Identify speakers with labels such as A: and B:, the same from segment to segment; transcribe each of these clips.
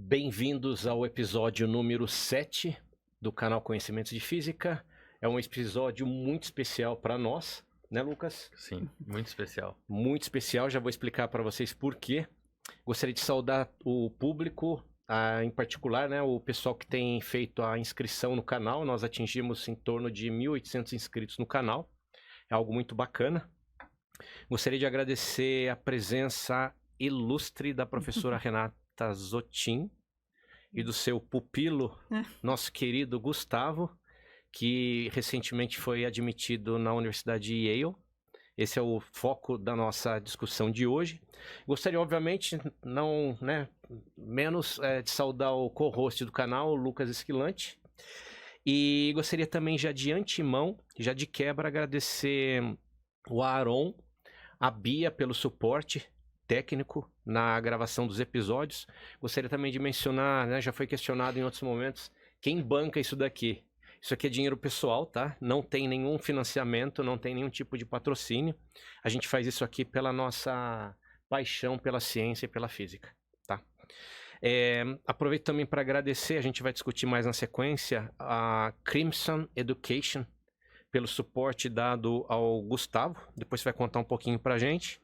A: Bem-vindos ao episódio número 7 do canal Conhecimentos de Física. É um episódio muito especial para nós, né, Lucas?
B: Sim, muito especial.
A: Muito especial, já vou explicar para vocês por quê. Gostaria de saudar o público, em particular, né, o pessoal que tem feito a inscrição no canal. Nós atingimos em torno de 1.800 inscritos no canal. É algo muito bacana. Gostaria de agradecer a presença ilustre da professora Renata Zotin e do seu pupilo, nosso querido Gustavo, que recentemente foi admitido na Universidade de Yale. Esse é o foco da nossa discussão de hoje. Gostaria, obviamente, menos de saudar o co-host do canal, o Lucas Esquilante. E gostaria também, já de antemão, já de quebra, agradecer o Aaron, a Bia pelo suporte técnico na gravação dos episódios. Gostaria também de mencionar, né, já foi questionado em outros momentos, quem banca isso daqui? Isso aqui é dinheiro pessoal, tá? Não tem nenhum financiamento, não tem nenhum tipo de patrocínio. A gente faz isso aqui pela nossa paixão pela ciência e pela física, tá? Aproveito também para agradecer, a gente vai discutir mais na sequência, a Crimson Education, pelo suporte dado ao Gustavo. Depois você vai contar um pouquinho pra gente.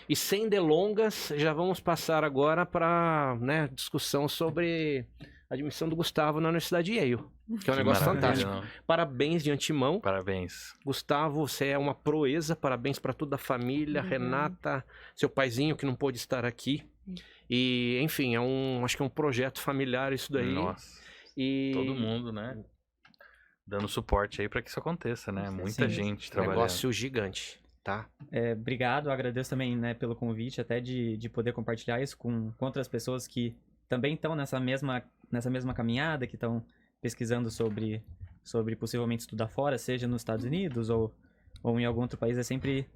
A: E sem delongas, já vamos passar agora para, né, discussão sobre a admissão do Gustavo na Universidade de Yale, que é um negócio fantástico.
B: Não?
A: Parabéns de antemão.
B: Parabéns.
A: Gustavo, você é uma proeza. Parabéns para toda a família. Renata, seu paizinho que não pôde estar aqui. E, enfim, acho que é um projeto familiar isso daí.
B: Nossa.
A: E
B: todo mundo, né? Dando suporte aí para que isso aconteça, né? Muita gente trabalhando.
A: Negócio gigante, tá?
C: Obrigado, agradeço também, né, pelo convite, até de poder compartilhar isso com outras pessoas que também estão nessa mesma caminhada, que estão pesquisando sobre possivelmente estudar fora, seja nos Estados Unidos ou em algum outro país. É sempre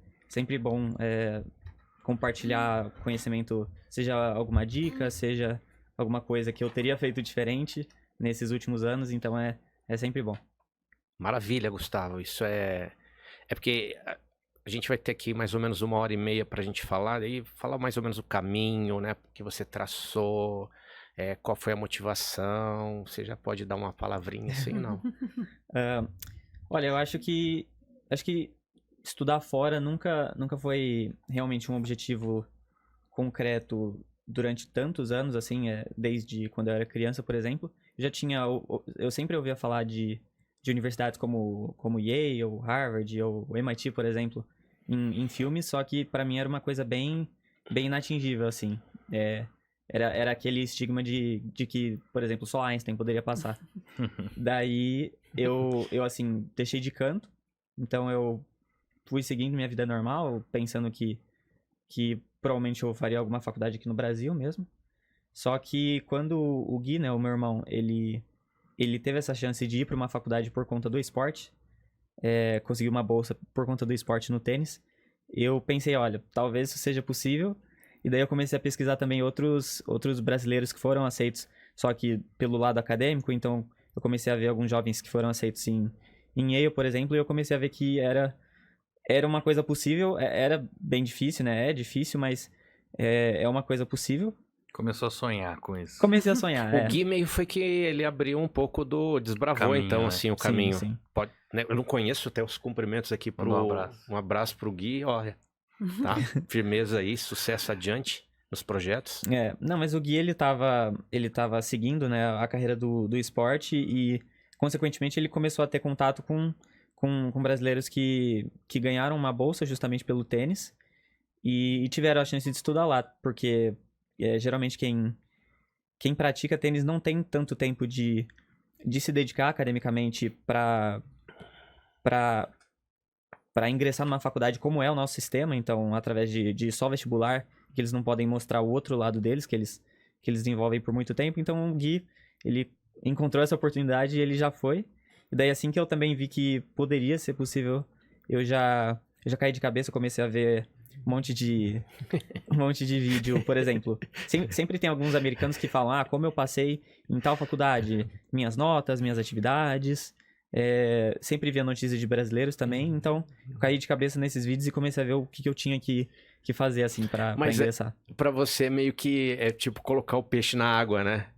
C: bom compartilhar conhecimento, seja alguma dica, seja alguma coisa que eu teria feito diferente nesses últimos anos, então é sempre bom.
A: Maravilha, Gustavo. Isso é porque a gente vai ter aqui mais ou menos 1h30 para a gente falar, e falar mais ou menos o caminho, né, que você traçou, qual foi a motivação. Você já pode dar uma palavrinha assim, não?
C: Olha, eu acho que estudar fora nunca foi realmente um objetivo concreto durante tantos anos, assim, desde quando eu era criança, por exemplo. Eu sempre ouvia falar de universidades como Yale, ou Harvard, ou MIT, por exemplo, em filmes, só que para mim era uma coisa bem inatingível, assim. Era aquele estigma de que, por exemplo, só Einstein poderia passar. Daí eu assim, deixei de canto, então eu fui seguindo minha vida normal, pensando que provavelmente eu faria alguma faculdade aqui no Brasil mesmo. Só que quando o Gui, né, o meu irmão, ele teve essa chance de ir para uma faculdade por conta do esporte, conseguiu uma bolsa por conta do esporte no tênis, eu pensei, olha, talvez isso seja possível. E daí eu comecei a pesquisar também outros brasileiros que foram aceitos, só que pelo lado acadêmico. Então eu comecei a ver alguns jovens que foram aceitos em Yale, por exemplo, e eu comecei a ver que era uma coisa possível. Era bem difícil, né? É difícil, mas é uma coisa possível.
B: Começou a sonhar com isso.
C: Comecei a sonhar.
A: O Gui meio foi que ele abriu um pouco desbravou,
B: caminho,
A: então,
B: né?
A: assim, o caminho.
C: Sim.
A: Pode, né, eu não conheço, até os cumprimentos aqui um abraço pro Gui, olha, tá? Firmeza aí, sucesso adiante nos projetos.
C: Não, mas o Gui, ele tava seguindo, né, a carreira do esporte e, consequentemente, ele começou a ter contato com brasileiros que ganharam uma bolsa justamente pelo tênis e tiveram a chance de estudar lá, porque geralmente quem pratica tênis não tem tanto tempo de se dedicar academicamente para ingressar numa faculdade como é o nosso sistema. Então, através de só vestibular, que eles não podem mostrar o outro lado deles, que eles desenvolvem por muito tempo. Então, o Gui, ele encontrou essa oportunidade e ele já foi. E daí, assim que eu também vi que poderia ser possível, eu já caí de cabeça, comecei a ver um monte de vídeo, por exemplo. Sempre tem alguns americanos que falam, como eu passei em tal faculdade, minhas notas, minhas atividades. Sempre via notícias de brasileiros também, então eu caí de cabeça nesses vídeos e comecei a ver o que eu tinha que fazer, assim, pra ingressar.
A: Pra você meio que é tipo colocar o peixe na água, né?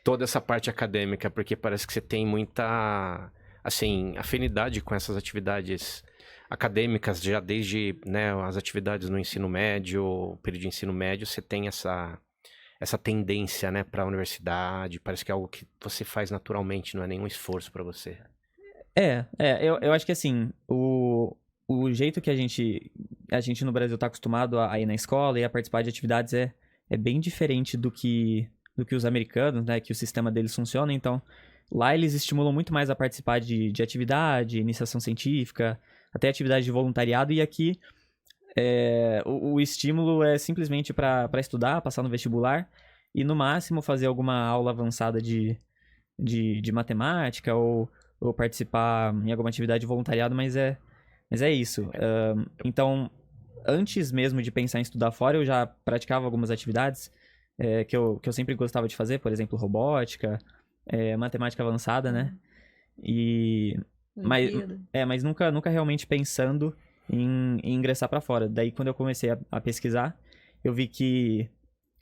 A: toda essa parte acadêmica, porque parece que você tem muita, assim, afinidade com essas atividades acadêmicas, já desde, né, as atividades no ensino médio, período de ensino médio, você tem essa tendência, né, para a universidade, parece que é algo que você faz naturalmente, não é nenhum esforço para você.
C: Eu acho que assim, o jeito que a gente no Brasil tá acostumado a ir na escola e a participar de atividades é bem diferente do que os americanos, né, que o sistema deles funciona, então lá eles estimulam muito mais a participar de atividade, iniciação científica, até atividade de voluntariado, e aqui o estímulo é simplesmente para estudar, passar no vestibular e no máximo fazer alguma aula avançada de matemática ou participar em alguma atividade de voluntariado, mas é isso. Então, antes mesmo de pensar em estudar fora, eu já praticava algumas atividades que eu sempre gostava de fazer, por exemplo, robótica, matemática avançada, né? Mas nunca realmente pensando em ingressar para fora. Daí, quando eu comecei a pesquisar, eu vi que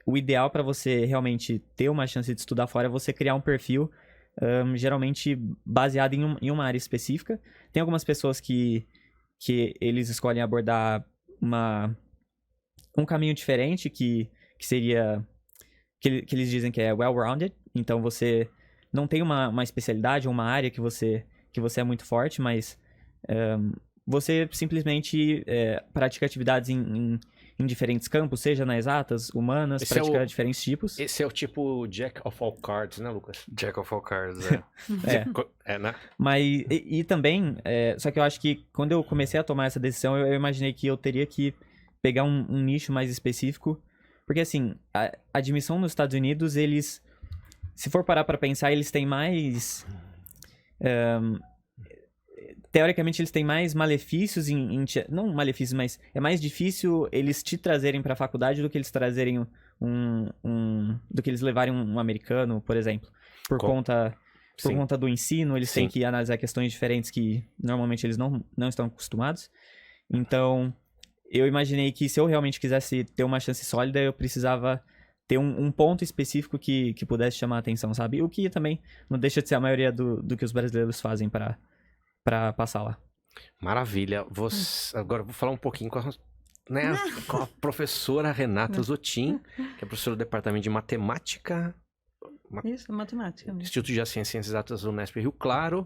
C: o ideal para você realmente ter uma chance de estudar fora é você criar um perfil geralmente baseado em uma área específica. Tem algumas pessoas que eles escolhem abordar um caminho diferente, que seria que eles dizem que é well-rounded. Então você não tem uma especialidade ou uma área que você é muito forte, mas você simplesmente pratica atividades em diferentes campos, seja nas exatas, humanas, pratica diferentes tipos.
A: Esse é o tipo Jack of all cards, né, Lucas?
B: Jack of all cards,
A: né?
C: Mas, e também, só que eu acho que quando eu comecei a tomar essa decisão, eu imaginei que eu teria que pegar um nicho mais específico, porque assim, a admissão nos Estados Unidos, eles, se for parar pra pensar, eles têm mais... teoricamente, eles têm mais malefícios não malefícios, mas é mais difícil eles te trazerem pra faculdade do que eles trazerem do que eles levarem um americano, por exemplo. Por conta do ensino, eles têm que analisar questões diferentes que normalmente eles não estão acostumados. Então, eu imaginei que se eu realmente quisesse ter uma chance sólida, eu precisava ter um ponto específico que pudesse chamar a atenção, sabe? O que também não deixa de ser a maioria do que os brasileiros fazem para passar lá.
A: Maravilha. Agora eu vou falar um pouquinho com a professora Renata Zotin, que é professora do Departamento de Matemática.
D: Isso, matemática.
A: Instituto de Ciências Exatas do Unesp Rio Claro.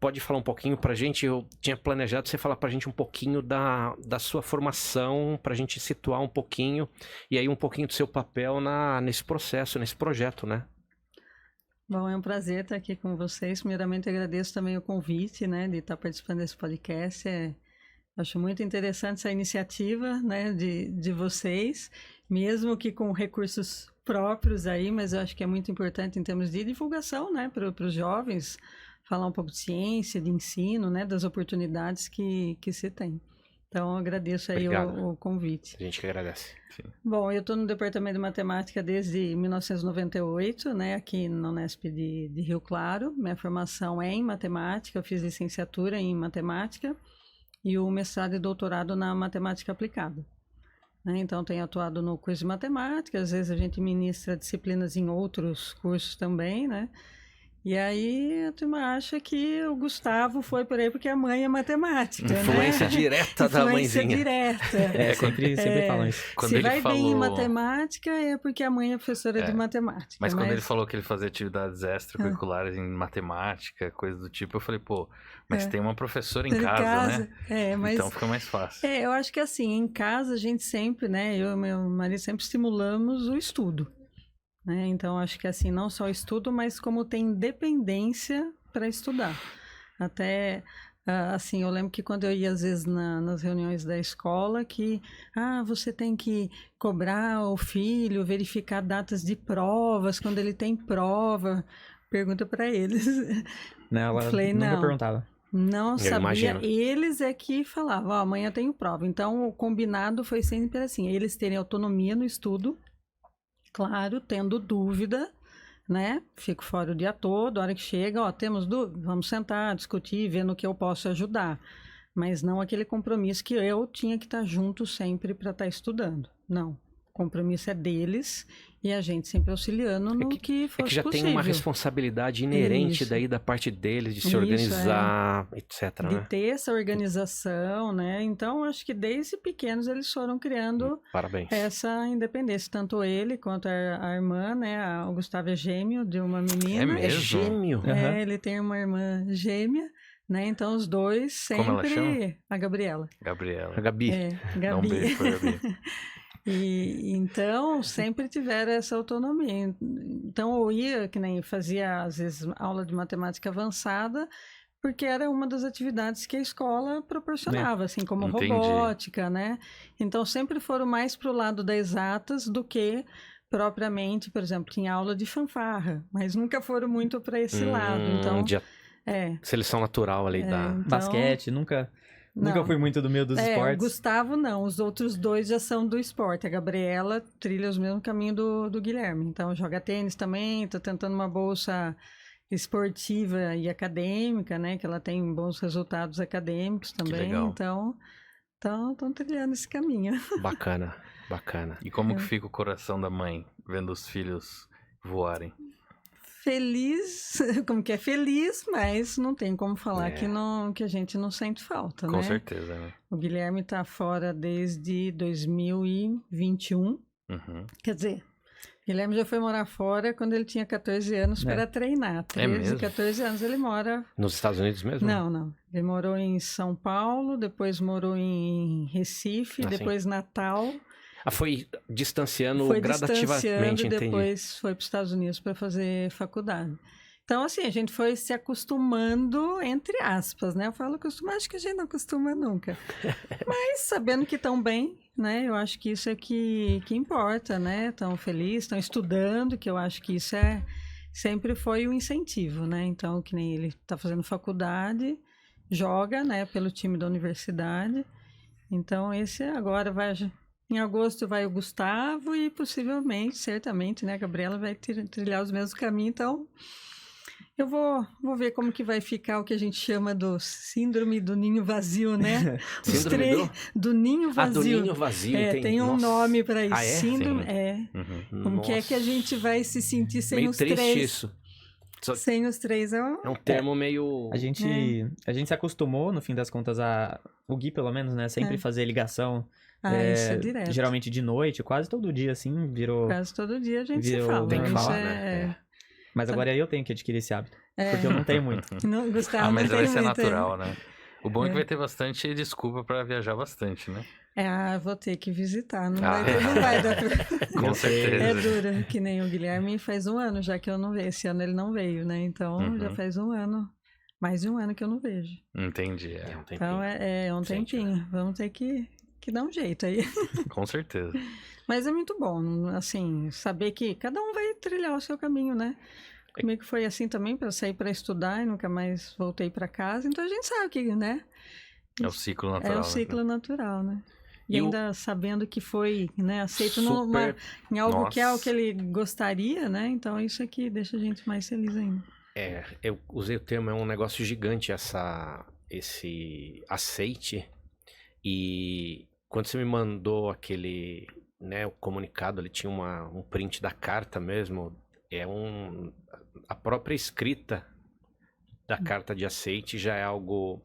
A: Pode falar um pouquinho pra gente? Eu tinha planejado você falar pra gente um pouquinho da sua formação, pra gente situar um pouquinho, e aí um pouquinho do seu papel nesse processo, nesse projeto, né?
D: Bom, é um prazer estar aqui com vocês. Primeiramente, agradeço também o convite, né, de estar participando desse podcast. Acho muito interessante essa iniciativa, né, de vocês, mesmo que com recursos próprios aí, mas eu acho que é muito importante em termos de divulgação, né, para os jovens, falar um pouco de ciência, de ensino, né, das oportunidades que se tem. Então, agradeço aí o convite.
A: A gente que agradece.
B: Sim.
D: Bom, eu estou no Departamento de Matemática desde 1998, né, aqui na Unesp de Rio Claro. Minha formação é em matemática, eu fiz licenciatura em matemática e o mestrado e doutorado na matemática aplicada. Né? Então, tenho atuado no curso de matemática, às vezes a gente ministra disciplinas em outros cursos também, né? E aí a turma acha que o Gustavo foi por aí porque a mãe é matemática,
A: Influência
D: né?
A: direta da mãezinha.
D: Influência direta.
C: Sempre falam isso.
B: Quando
D: Se
B: ele
D: vai
B: falou...
D: bem em matemática é porque a mãe é professora de matemática.
B: Mas quando ele falou que ele fazia atividades extracurriculares em matemática, coisa do tipo, eu falei, pô, mas tem uma professora em casa, né?
D: Mas...
B: Então fica mais fácil.
D: Eu acho que assim, em casa a gente sempre, né? Eu e meu marido sempre estimulamos o estudo. Né? Então, acho que assim, não só estudo, mas como tem dependência para estudar. Até, assim, eu lembro que quando eu ia, às vezes, nas reuniões da escola, que, você tem que cobrar o filho, verificar datas de provas, quando ele tem prova, pergunta para eles.
C: Não, ela nunca perguntava.
D: Não
A: Eu
D: sabia,
A: imagino.
D: Eles é que falavam, amanhã tenho prova. Então, o combinado foi sempre assim, eles terem autonomia no estudo, claro, tendo dúvida, né? Fico fora o dia todo, a hora que chega, temos dúvida, vamos sentar, discutir, ver no que eu posso ajudar. Mas não aquele compromisso que eu tinha que estar junto sempre para estar estudando. Não. compromisso é deles e a gente sempre auxiliando no que fosse
A: É que já
D: possível.
A: tem uma responsabilidade inerente
D: Isso.
A: daí da parte deles, de se
D: Isso,
A: organizar, etc,
D: De
A: né?
D: ter essa organização, né? Então, acho que desde pequenos eles foram criando
A: Parabéns.
D: essa independência. Tanto ele quanto a irmã, né? O Gustavo é gêmeo de uma menina.
B: É mesmo?
A: É gêmeo.
C: Aham.
D: Ele tem uma irmã gêmea, né? Então, os dois
B: Como ela chama?
D: sempre... A Gabriela.
B: Gabriela.
A: A Gabi.
B: Dá um
D: Gabi.
B: beijo pra Gabi.
D: E então sempre tiveram essa autonomia. Então eu ia, que nem fazia às vezes aula de matemática avançada, porque era uma das atividades que a escola proporcionava, assim como
B: Entendi.
D: robótica, né? Então sempre foram mais para o lado das exatas do que propriamente, por exemplo, tinha aula de fanfarra, mas nunca foram muito para esse lado. Então,
A: De
D: é.
A: seleção natural ali da...
D: Então,
C: Basquete, nunca
D: não.
C: fui muito do meio dos
D: O
C: esportes.
D: Gustavo não, os outros dois já são do esporte. A Gabriela trilha os mesmos caminhos do Guilherme. Então, joga tênis também, tá tentando uma bolsa esportiva e acadêmica, né? Que ela tem bons resultados acadêmicos também.
B: legal.
D: Então, estão trilhando esse caminho.
A: Bacana, bacana.
B: E como que fica o coração da mãe vendo os filhos voarem?
D: Feliz, como que é feliz, mas não tem como falar
A: É.
D: que a gente não sente falta,
B: Com
D: né?
B: certeza, né?
D: O Guilherme tá fora desde 2021.
B: Uhum.
D: Quer dizer, Guilherme já foi morar fora quando ele tinha 14 anos para treinar. 13,
B: mesmo?
D: 14 anos ele mora...
A: Nos Estados Unidos mesmo?
D: Não. Ele morou em São Paulo, depois morou em Recife,
A: Ah, sim.
D: depois Natal.
A: Ah, foi distanciando
D: Foi
A: gradativamente,
D: distanciando e
A: entendi.
D: depois foi para os Estados Unidos para fazer faculdade. Então, assim, a gente foi se acostumando, entre aspas, né? Eu falo acostumar, acho que a gente não acostuma nunca. Mas sabendo que estão bem, né? Eu acho que isso é que importa, né? Estão felizes, estão estudando, que eu acho que isso sempre foi um incentivo, né? Então, que nem ele está fazendo faculdade, joga, né? Pelo time da universidade. Então, esse agora vai... Em agosto vai o Gustavo e possivelmente, certamente, né, a Gabriela vai trilhar os mesmos caminhos. Então, eu vou ver como que vai ficar o que a gente chama do síndrome do ninho vazio, né?
A: Síndrome
D: do ninho vazio.
A: Ah, do ninho vazio.
D: Tem um
A: Nossa.
D: nome para isso.
A: Ah, é?
D: Síndrome,
B: Sim.
D: é.
B: Uhum.
D: Como que é que a gente vai se sentir sem
A: Meio
D: os
A: triste
D: três?
A: isso.
D: Sem os três é
A: É um termo meio...
C: A gente se acostumou, no fim das contas, o Gui, pelo menos, né? Sempre fazer ligação.
D: isso é direto.
C: Geralmente de noite, quase todo dia, assim, virou...
D: Quase todo dia a gente se
C: virou-
D: fala.
A: Tem que
D: Isso
A: falar, né?
C: Mas agora eu tenho que adquirir esse hábito. Porque eu não tenho muito.
D: Não, Gustavo,
B: Mas
D: não
B: vai
D: tem
B: ser
D: muito,
B: natural, né? O bom é que vai ter bastante desculpa pra viajar bastante, né?
D: vou ter que visitar. Não
B: Ah.
D: vai dar pra...
B: Com certeza.
D: É duro, que nem o Guilherme faz um ano já que eu não vejo. Esse ano ele não veio, né? Então já faz um ano, mais de um ano que eu não vejo.
B: Entendi,
A: É um tempinho.
D: Então é um
A: Sente,
D: tempinho. Vamos ter que dar um jeito aí.
B: com certeza.
D: Mas é muito bom, assim, saber que cada um vai trilhar o seu caminho, né? Comigo foi assim também, para sair para estudar e nunca mais voltei para casa. Então a gente sabe que, né?
B: É o ciclo natural.
D: É o ciclo natural, né? E
A: E o-
D: ainda sabendo que foi, né, aceito
A: Super...
D: em algo que é o
B: Nossa.
D: que ele gostaria, né? Então isso aqui deixa a gente mais feliz ainda.
A: Eu usei o termo, é um negócio gigante esse aceite. E quando você me mandou aquele, né, o comunicado, ele tinha um print da carta mesmo. A própria escrita da carta de aceite já é algo,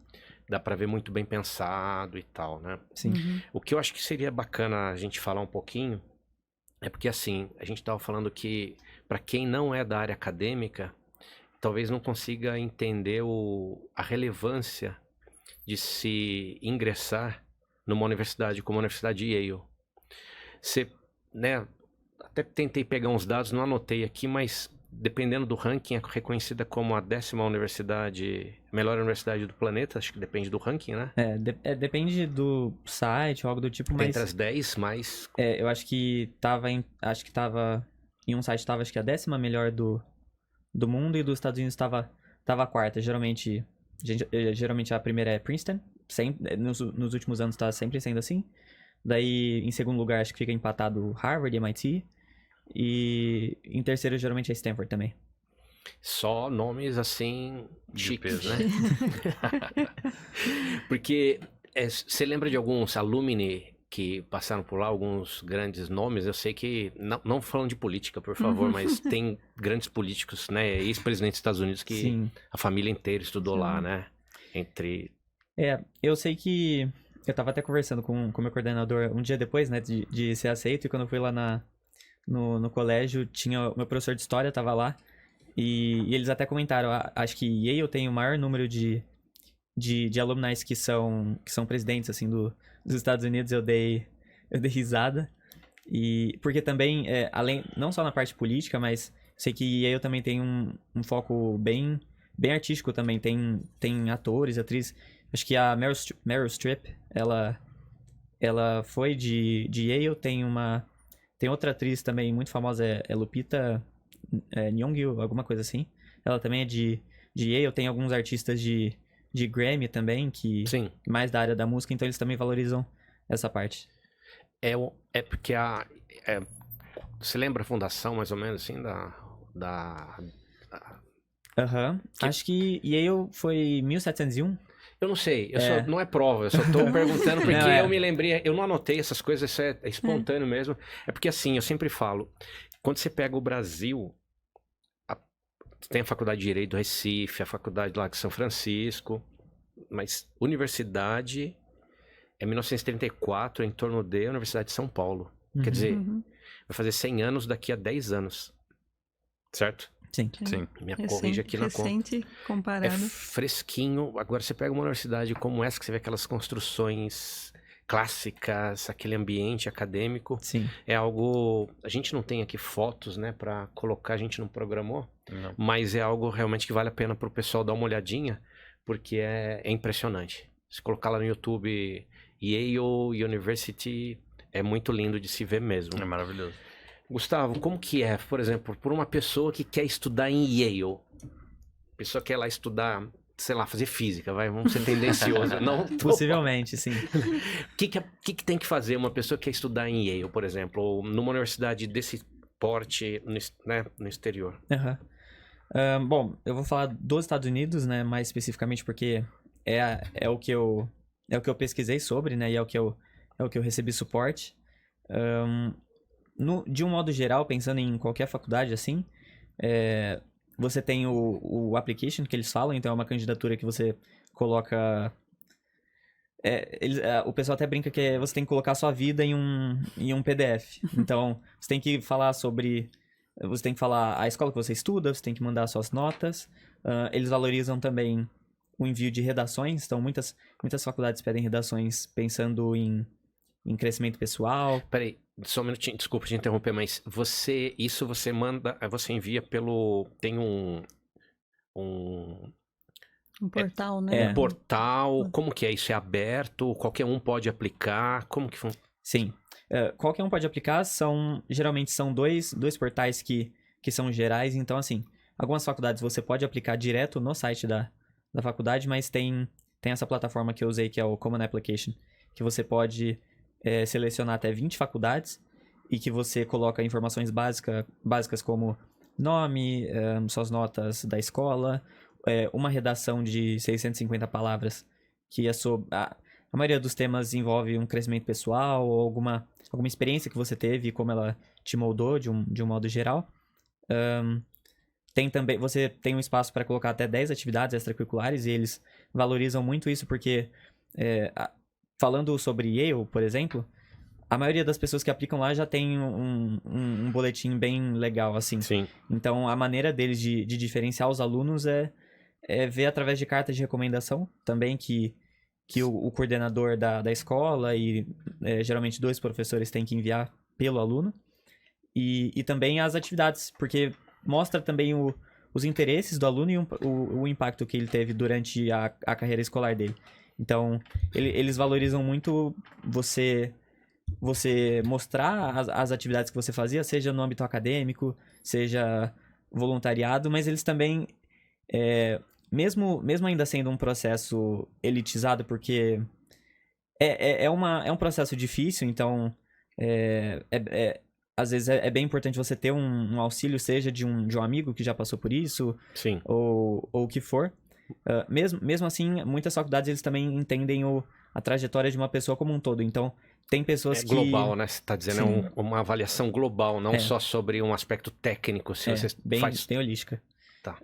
A: dá pra ver muito bem pensado e tal, né?
C: Sim.
D: Uhum.
A: O que eu acho que seria bacana a gente falar um pouquinho é porque, assim, a gente estava falando que, para quem não é da área acadêmica, talvez não consiga entender a relevância de se ingressar numa universidade como a Universidade Yale. Você, né, até tentei pegar uns dados, não anotei aqui, mas dependendo do ranking, é reconhecida como a 10ª universidade, melhor universidade do planeta, acho que depende do ranking, né?
C: Depende do site ou algo do tipo, mas
A: Entre as 10 mais...
C: eu acho que tava em um site tava acho que a 10ª melhor do mundo e dos Estados Unidos tava a 4ª. Geralmente a primeira é Princeton, sempre, nos últimos anos tá sempre sendo assim. Daí em segundo lugar acho que fica empatado Harvard e MIT. E em terceiro geralmente é Stanford também.
A: Só nomes assim
B: De
A: chiques,
B: peso.
A: né? Porque você lembra de alguns alumni que passaram por lá, alguns grandes nomes. Eu sei que, não falando de política, por favor, mas tem grandes políticos, né? Ex-presidentes dos Estados Unidos que
C: Sim.
A: a família inteira estudou lá, né?
C: Eu sei que eu tava até conversando com o meu coordenador um dia depois, né, de ser aceito, e quando eu fui lá no colégio, tinha o meu professor de história tava lá, e eles até comentaram, acho que Yale tem o maior número de alumni que são presidentes, assim, dos Estados Unidos. Eu dei risada, e porque também, além, não só na parte política, mas sei que Yale também tem um foco bem artístico também, tem atores, atrizes. Acho que a Meryl Streep, ela foi de Yale. Tem outra atriz também muito famosa, é Lupita Nyong'o, alguma coisa assim. Ela também é de Yale. Tem alguns artistas de Grammy também, que
A: Sim.
C: mais da área da música, então eles também valorizam essa parte.
A: É porque você lembra a fundação, mais ou menos, assim,
C: Aham. Acho que Yale foi 1701.
A: Eu não sei, não é prova, eu só tô perguntando porque
C: Não,
A: eu me lembrei, eu não anotei essas coisas, isso é espontâneo mesmo. É porque assim, eu sempre falo, quando você pega o Brasil, tem a Faculdade de Direito do Recife, a Faculdade lá de São Francisco, mas universidade é 1934, em torno da Universidade de São Paulo. Quer dizer, vai fazer 100 anos daqui a 10 anos, certo?
C: Sim.
A: Me corrija aqui na conta.
D: Recente, comparado.
A: É fresquinho. Agora você pega uma universidade como essa, que você vê aquelas construções clássicas, aquele ambiente acadêmico.
C: Sim.
A: É algo... A gente não tem aqui fotos, né, pra colocar, a gente não programou.
B: Não.
A: Mas é algo realmente que vale a pena pro pessoal dar uma olhadinha, porque é impressionante. Se colocar lá no YouTube, Yale University, é muito lindo de se ver mesmo.
B: É maravilhoso.
A: Gustavo, como que é, por exemplo, por uma pessoa que quer estudar em Yale? A pessoa quer lá estudar, sei lá, fazer física, vamos ser tendencioso. Não,
C: Possivelmente, sim.
A: O que tem que fazer uma pessoa que quer estudar em Yale, por exemplo, ou numa universidade desse porte, né, no exterior?
C: Bom, eu vou falar dos Estados Unidos, né, mais especificamente porque é o que eu pesquisei sobre, né, e é o que eu recebi suporte. De um modo geral, pensando em qualquer faculdade assim, você tem o application que eles falam, então é uma candidatura que você coloca... o pessoal até brinca que você tem que colocar a sua vida em um PDF. Então, você tem que falar sobre... Você tem que falar a escola que você estuda, você tem que mandar suas notas. Eles valorizam também o envio de redações, então muitas faculdades pedem redações pensando em crescimento pessoal.
A: Peraí, só um minutinho, desculpa te interromper, mas você manda, você envia pelo... Tem um
D: portal, né?
A: Um portal, como que é? Isso é aberto? Qualquer um pode aplicar? Como que funciona?
C: Sim. Qualquer um pode aplicar, geralmente são dois portais que são gerais, então assim, algumas faculdades você pode aplicar direto no site da faculdade, mas tem essa plataforma que eu usei, que é o Common Application, que você pode selecionar até 20 faculdades e que você coloca informações básicas como nome, suas notas da escola, uma redação de 650 palavras, que é sobre... A maioria dos temas envolve um crescimento pessoal ou alguma experiência que você teve e como ela te moldou de um modo geral. Você tem um espaço para colocar até 10 atividades extracurriculares e eles valorizam muito isso porque, falando sobre Yale, por exemplo, a maioria das pessoas que aplicam lá já tem um boletim bem legal, assim.
A: Sim.
C: Então, a maneira deles de diferenciar os alunos é ver através de cartas de recomendação também que o coordenador da escola e geralmente 2 professores têm que enviar pelo aluno. E também as atividades, porque mostra também os interesses do aluno e o impacto que ele teve durante a carreira escolar dele. Então, eles valorizam muito você mostrar as atividades que você fazia, seja no âmbito acadêmico, seja voluntariado, mas eles também... Mesmo ainda sendo um processo elitizado, porque é um processo difícil, então às vezes é bem importante você ter um auxílio, seja de um amigo que já passou por isso,
A: Sim.
C: ou o que for. Mesmo assim, muitas faculdades eles também entendem a trajetória de uma pessoa como um todo. Então, tem pessoas
A: É global, né? Você está dizendo
C: Sim.
A: uma avaliação global, não só sobre um aspecto técnico. Se você
C: bem
A: faz...
C: holística.
A: Tá.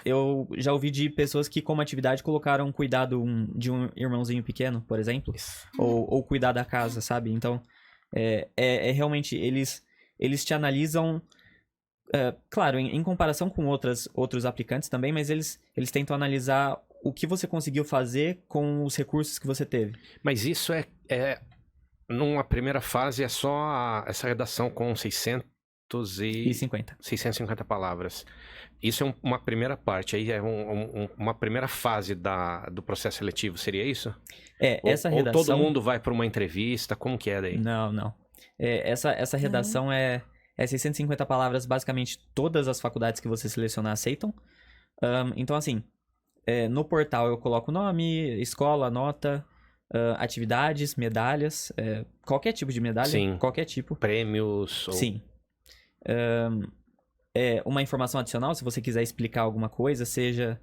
C: Eu já ouvi de pessoas que, como atividade, colocaram cuidado de um irmãozinho pequeno, por exemplo, ou cuidar da casa, sabe? Então, realmente, eles te analisam, claro, em comparação com outros aplicantes também, mas eles tentam analisar o que você conseguiu fazer com os recursos que você teve.
A: Mas isso numa primeira fase, é só essa redação com 650 palavras. Isso é uma primeira parte, aí é uma primeira fase do processo seletivo, seria isso?
C: Essa redação...
A: Ou todo mundo vai para uma entrevista, como que é daí?
C: Não. Essa redação é 650 palavras, basicamente todas as faculdades que você selecionar aceitam. Então, assim, no portal eu coloco nome, escola, nota, atividades, medalhas, qualquer tipo de medalha,
A: Sim.
C: qualquer tipo.
A: Prêmios?
C: Sim. Uma informação adicional, se você quiser explicar alguma coisa, seja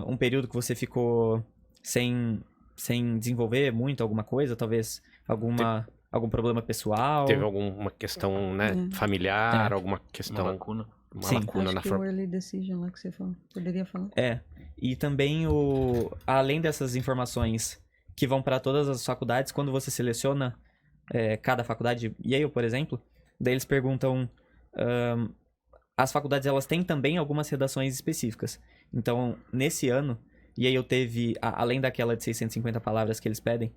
C: um período que você ficou sem desenvolver muito alguma coisa, talvez algum problema pessoal.
A: Teve alguma questão, né, familiar, alguma questão...
B: Uma lacuna.
A: Uma lacuna
D: Acho
A: na
D: que o early decision lá que você falou, poderia falar.
C: E também, além dessas informações que vão para todas as faculdades, quando você seleciona cada faculdade, Yale, por exemplo, daí eles perguntam... as faculdades, elas têm também algumas redações específicas. Então, nesse ano, Yale teve, além daquela de 650 palavras que eles pedem,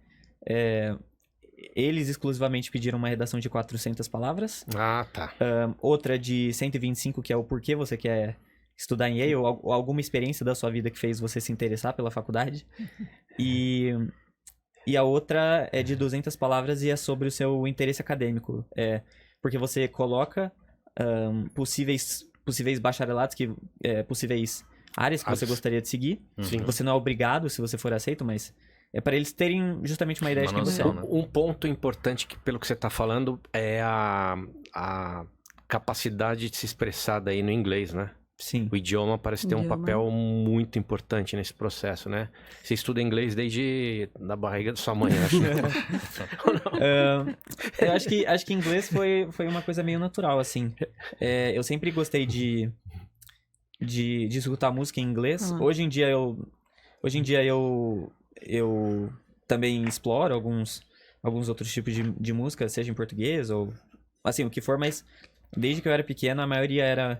C: eles exclusivamente pediram uma redação de 400 palavras.
A: Ah, tá.
C: Outra de 125, que é o porquê você quer estudar em Yale, ou alguma experiência da sua vida que fez você se interessar pela faculdade. E a outra é de 200 palavras e é sobre o seu interesse acadêmico. Porque você coloca possíveis bacharelados, possíveis áreas que você gostaria de seguir.
A: Sim.
C: Você não é obrigado se você for aceito, mas é para eles terem justamente uma ideia de quem você é.
A: Um ponto importante, pelo que você está falando, é a capacidade de se expressar daí no inglês, né?
C: Sim.
A: O idioma parece ter um papel muito importante nesse processo, né? Você estuda inglês desde da barriga da sua mãe, acho.
C: Eu acho que inglês foi uma coisa meio natural, assim. Eu sempre gostei de escutar música em inglês. Hoje em dia eu também exploro alguns outros tipos de música, seja em português ou assim, o que for, mas desde que eu era pequeno, a maioria era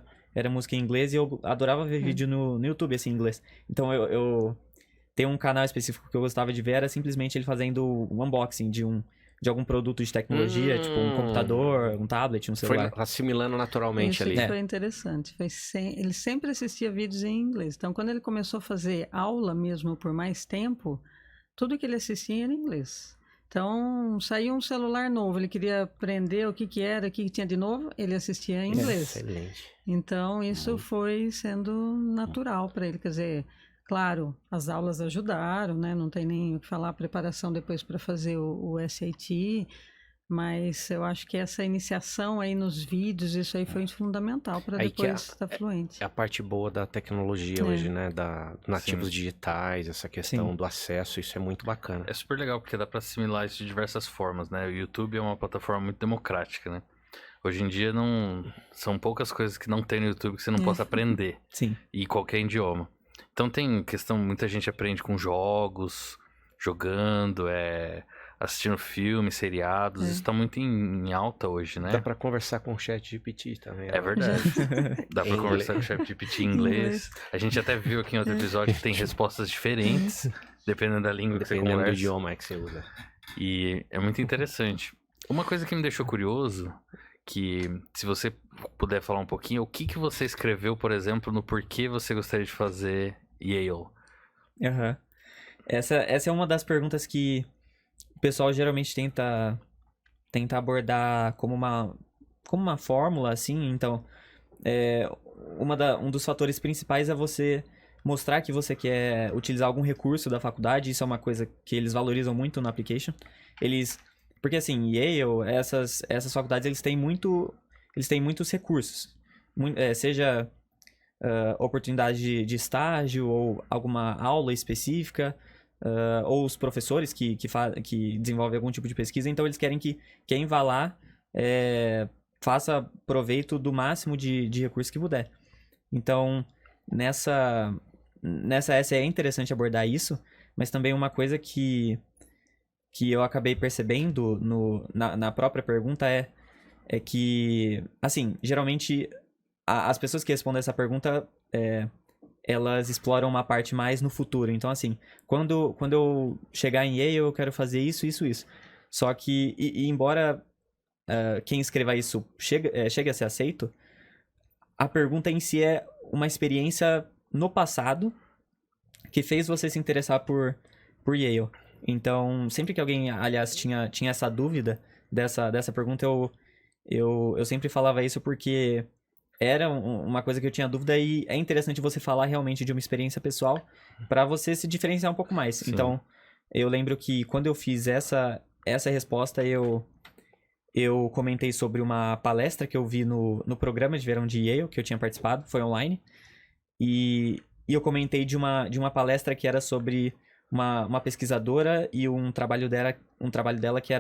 C: música em inglês e eu adorava ver vídeo no YouTube, assim, em inglês. Então eu tenho um canal específico que eu gostava de ver, era simplesmente ele fazendo um unboxing de algum produto de tecnologia, tipo um computador, um tablet, um celular.
A: Foi assimilando naturalmente ali.
D: Isso foi interessante. Ele sempre assistia vídeos em inglês. Então, quando ele começou a fazer aula mesmo por mais tempo, tudo que ele assistia era em inglês. Então, saiu um celular novo, ele queria aprender o que era, o que tinha de novo, ele assistia em inglês.
A: Excelente.
D: Então, isso foi sendo natural para ele. Quer dizer, claro, as aulas ajudaram, né? Não tem nem o que falar, a preparação depois para fazer o SAT, mas eu acho que essa iniciação aí nos vídeos, isso aí foi fundamental para depois estar fluente.
A: É a parte boa da tecnologia hoje, né? Nativos digitais, essa questão do acesso, isso é muito bacana.
B: É super legal, porque dá para assimilar isso de diversas formas, né? O YouTube é uma plataforma muito democrática, né? Hoje em dia são poucas coisas que não tem no YouTube que você não possa aprender.
C: Sim.
B: E qualquer idioma. Então tem questão, muita gente aprende com jogos, jogando, assistindo filmes, seriados, isso tá muito em alta hoje, né?
A: Dá pra conversar com o ChatGPT também.
B: É verdade. Dá pra conversar com o ChatGPT em inglês. A gente até viu aqui em outro episódio que tem respostas diferentes, dependendo da língua que você conversa.
A: Dependendo do idioma que você usa.
B: E é muito interessante. Uma coisa que me deixou curioso, que se você puder falar um pouquinho, o que você escreveu, por exemplo, no porquê você gostaria de fazer Yale?
C: Essa é uma das perguntas que o pessoal geralmente tenta abordar como uma fórmula, assim. Então, um dos fatores principais é você mostrar que você quer utilizar algum recurso da faculdade. Isso é uma coisa que eles valorizam muito no application. Porque assim, Yale, essas faculdades, eles têm muitos recursos. Seja oportunidade de estágio ou alguma aula específica. ou os professores que desenvolvem algum tipo de pesquisa, então eles querem que quem vá lá faça proveito do máximo de recursos que puder. Então, nessa essa é interessante abordar isso, mas também uma coisa que eu acabei percebendo na própria pergunta é que, assim, geralmente as pessoas que respondem essa pergunta, elas exploram uma parte mais no futuro. Então, assim, quando eu chegar em Yale, eu quero fazer isso, isso, isso. Só que, embora quem escreva isso chegue a ser aceito, a pergunta em si é uma experiência no passado que fez você se interessar por Yale. Então, sempre que alguém, aliás, tinha essa dúvida dessa pergunta, eu sempre falava isso porque era uma coisa que eu tinha dúvida e é interessante você falar realmente de uma experiência pessoal para você se diferenciar um pouco mais.
A: Sim.
C: Então, eu lembro que quando eu fiz essa resposta, eu comentei sobre uma palestra que eu vi no programa de verão de Yale, que eu tinha participado, foi online, e eu comentei de uma palestra que era sobre uma pesquisadora e um trabalho dela que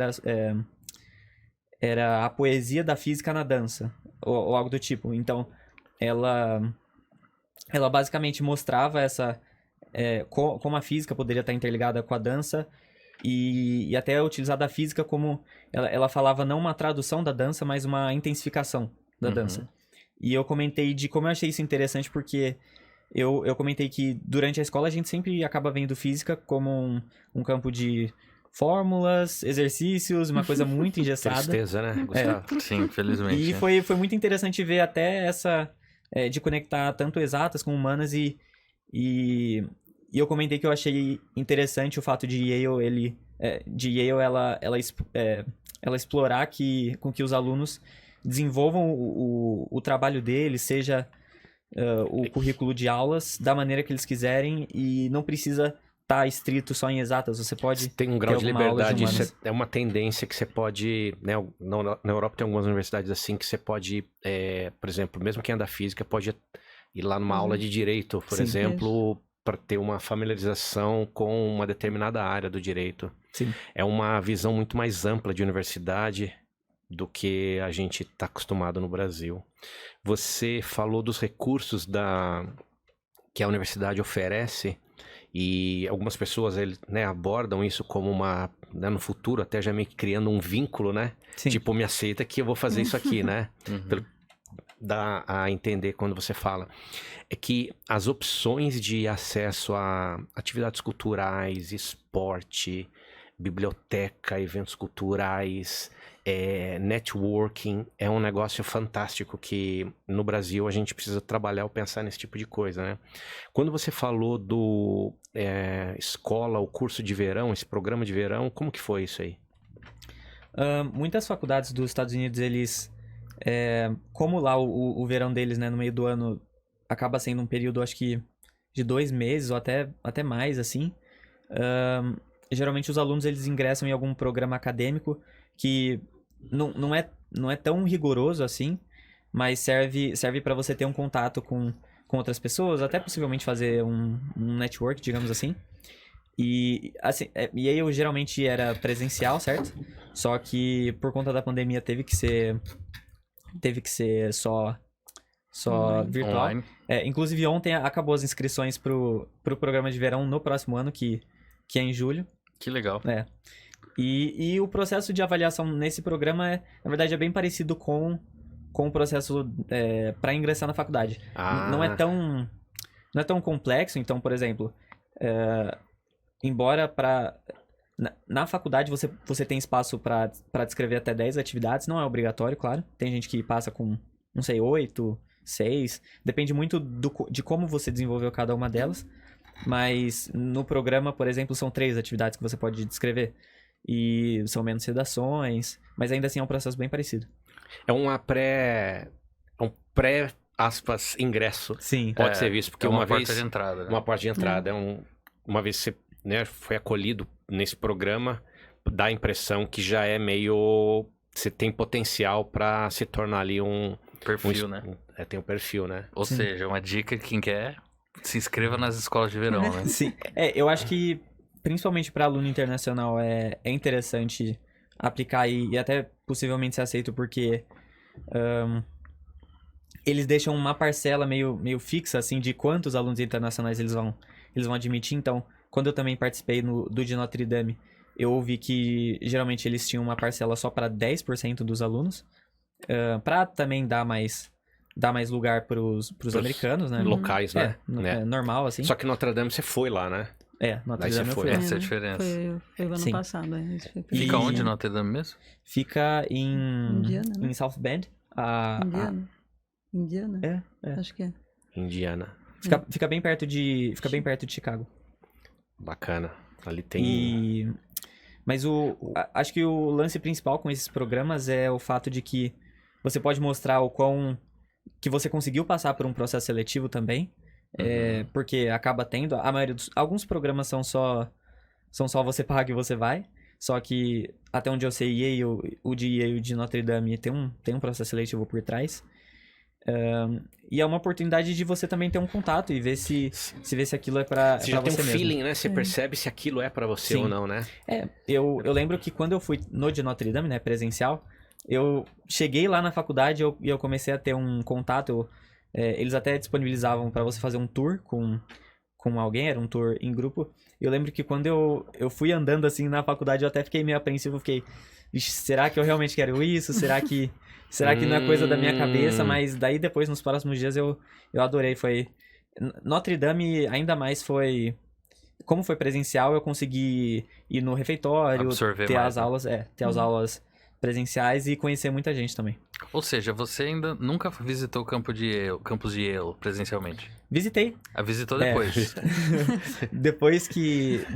C: era a poesia da física na dança, ou algo do tipo. Então, ela basicamente mostrava como a física poderia estar interligada com a dança e até utilizar a física como... Ela falava não uma tradução da dança, mas uma intensificação da dança. E eu comentei de como eu achei isso interessante porque eu comentei que durante a escola a gente sempre acaba vendo física como um campo de fórmulas, exercícios, uma coisa muito engessada.
A: Tristeza, né, Gustavo?
B: Sim, infelizmente.
C: E foi muito interessante ver até essa... de conectar tanto exatas com humanas e eu comentei que eu achei interessante o fato de Yale, ela explorar com que os alunos desenvolvam o trabalho deles, seja o currículo de aulas, da maneira que eles quiserem e não precisa estar estrito só em exatas. Você pode
A: tem um grau de liberdade,
C: isso
A: isso é uma tendência que você pode, né, na Europa tem algumas universidades assim que você pode, por exemplo, mesmo quem é da física pode ir lá numa aula de direito, por
C: Sim,
A: exemplo, para ter uma familiarização com uma determinada área do direito.
C: Sim.
A: É uma visão muito mais ampla de universidade do que a gente está acostumado no Brasil. Você falou dos recursos que a universidade oferece e algumas pessoas, né, abordam isso como né, no futuro, até já meio que criando um vínculo, né?
C: Sim.
A: Tipo, me aceita que eu vou fazer isso aqui, né? Dá a entender quando você fala. É que as opções de acesso a atividades culturais, esporte, biblioteca, eventos culturais, networking, é um negócio fantástico que no Brasil a gente precisa trabalhar ou pensar nesse tipo de coisa, né? Quando você falou do escola, o curso de verão, esse programa de verão, como que foi isso aí?
C: Muitas faculdades dos Estados Unidos, eles... como lá o verão deles, né, no meio do ano, acaba sendo um período, acho que, de 2 meses ou até mais, assim. Geralmente os alunos, eles ingressam em algum programa acadêmico que não é tão rigoroso assim, mas serve para você ter um contato com outras pessoas, até possivelmente fazer um network, digamos assim. E assim, e aí eu geralmente era presencial, certo? Só que por conta da pandemia teve que ser só virtual.
B: Online.
C: Inclusive ontem acabou as inscrições pro programa de verão no próximo ano, que é em julho.
B: Que legal.
C: E o processo de avaliação nesse programa, na verdade, é bem parecido com o processo para ingressar na faculdade. Não é tão complexo. Então, por exemplo, embora na faculdade você tem espaço para descrever até 10 atividades, não é obrigatório, claro. Tem gente que passa com, não sei, 8, 6. Depende muito de como você desenvolveu cada uma delas. Mas no programa, por exemplo, são 3 atividades que você pode descrever. E são menos redações, mas ainda assim é um processo bem parecido.
A: É um pré, aspas, ingresso.
C: Sim.
A: Pode ser visto, porque
B: é uma
A: vez...
B: porta de entrada, né?
A: Uma porta de entrada. Uma vez você, né, foi acolhido nesse programa, dá a impressão que já é meio... Você tem potencial para se tornar ali
B: perfil, né?
A: Tem um perfil, né?
B: Ou seja, uma dica, quem quer, se inscreva nas escolas de verão, né?
C: Sim. Eu acho que principalmente para aluno internacional, é interessante aplicar e até possivelmente ser aceito porque eles deixam uma parcela meio fixa, assim, de quantos alunos internacionais eles vão admitir. Então, quando eu também participei do de Notre Dame, eu ouvi que geralmente eles tinham uma parcela só para 10% dos alunos, para também dar mais lugar pros americanos, né?
A: Locais, né?
C: É normal, assim.
A: Só que Notre Dame você foi lá, né?
C: Notre
A: Daí você
C: Dame eu
A: foi.
C: fui.
B: Essa é a diferença.
D: Foi o ano
C: Sim.
D: passado. Isso foi
C: E-
B: Fica onde Notre Dame mesmo?
C: Fica
D: Indiana, né?
C: em South Bend.
D: Indiana?
C: É.
D: Acho que é.
A: Indiana.
C: Fica bem perto de Chicago.
A: Bacana. Ali tem...
C: Mas acho que o lance principal com esses programas é o fato de que você pode mostrar o quão que você conseguiu passar por um processo seletivo também, porque acaba tendo, a maioria alguns programas são só você paga e você vai, só que até onde eu sei, o de Yale e o de Notre Dame tem um processo seletivo por trás. E é uma oportunidade de você também ter um contato e ver se aquilo é pra
A: Você já tem um
C: mesmo.
A: feeling, né? Você percebe se aquilo é pra você
C: Sim.
A: ou não, né?
C: Eu lembro que quando eu fui no de Notre Dame, né, presencial, eu cheguei lá na faculdade e eu comecei a ter um contato. Eles até disponibilizavam para você fazer um tour com alguém, era um tour em grupo. Eu lembro que quando eu fui andando assim na faculdade, eu até fiquei meio apreensivo, fiquei, "Ixi, será que eu realmente quero isso? Será que não é coisa da minha cabeça?" Mas daí depois, nos próximos dias, eu adorei. Notre Dame ainda mais foi... Como foi presencial, eu consegui ir no refeitório,
B: Absorver
C: ter
B: mais,
C: as
B: né?
C: aulas, ter as aulas presenciais e conhecer muita gente também.
B: Ou seja, você ainda nunca visitou o campus de Yale presencialmente?
C: Visitei.
B: Visitou
C: É.
B: depois.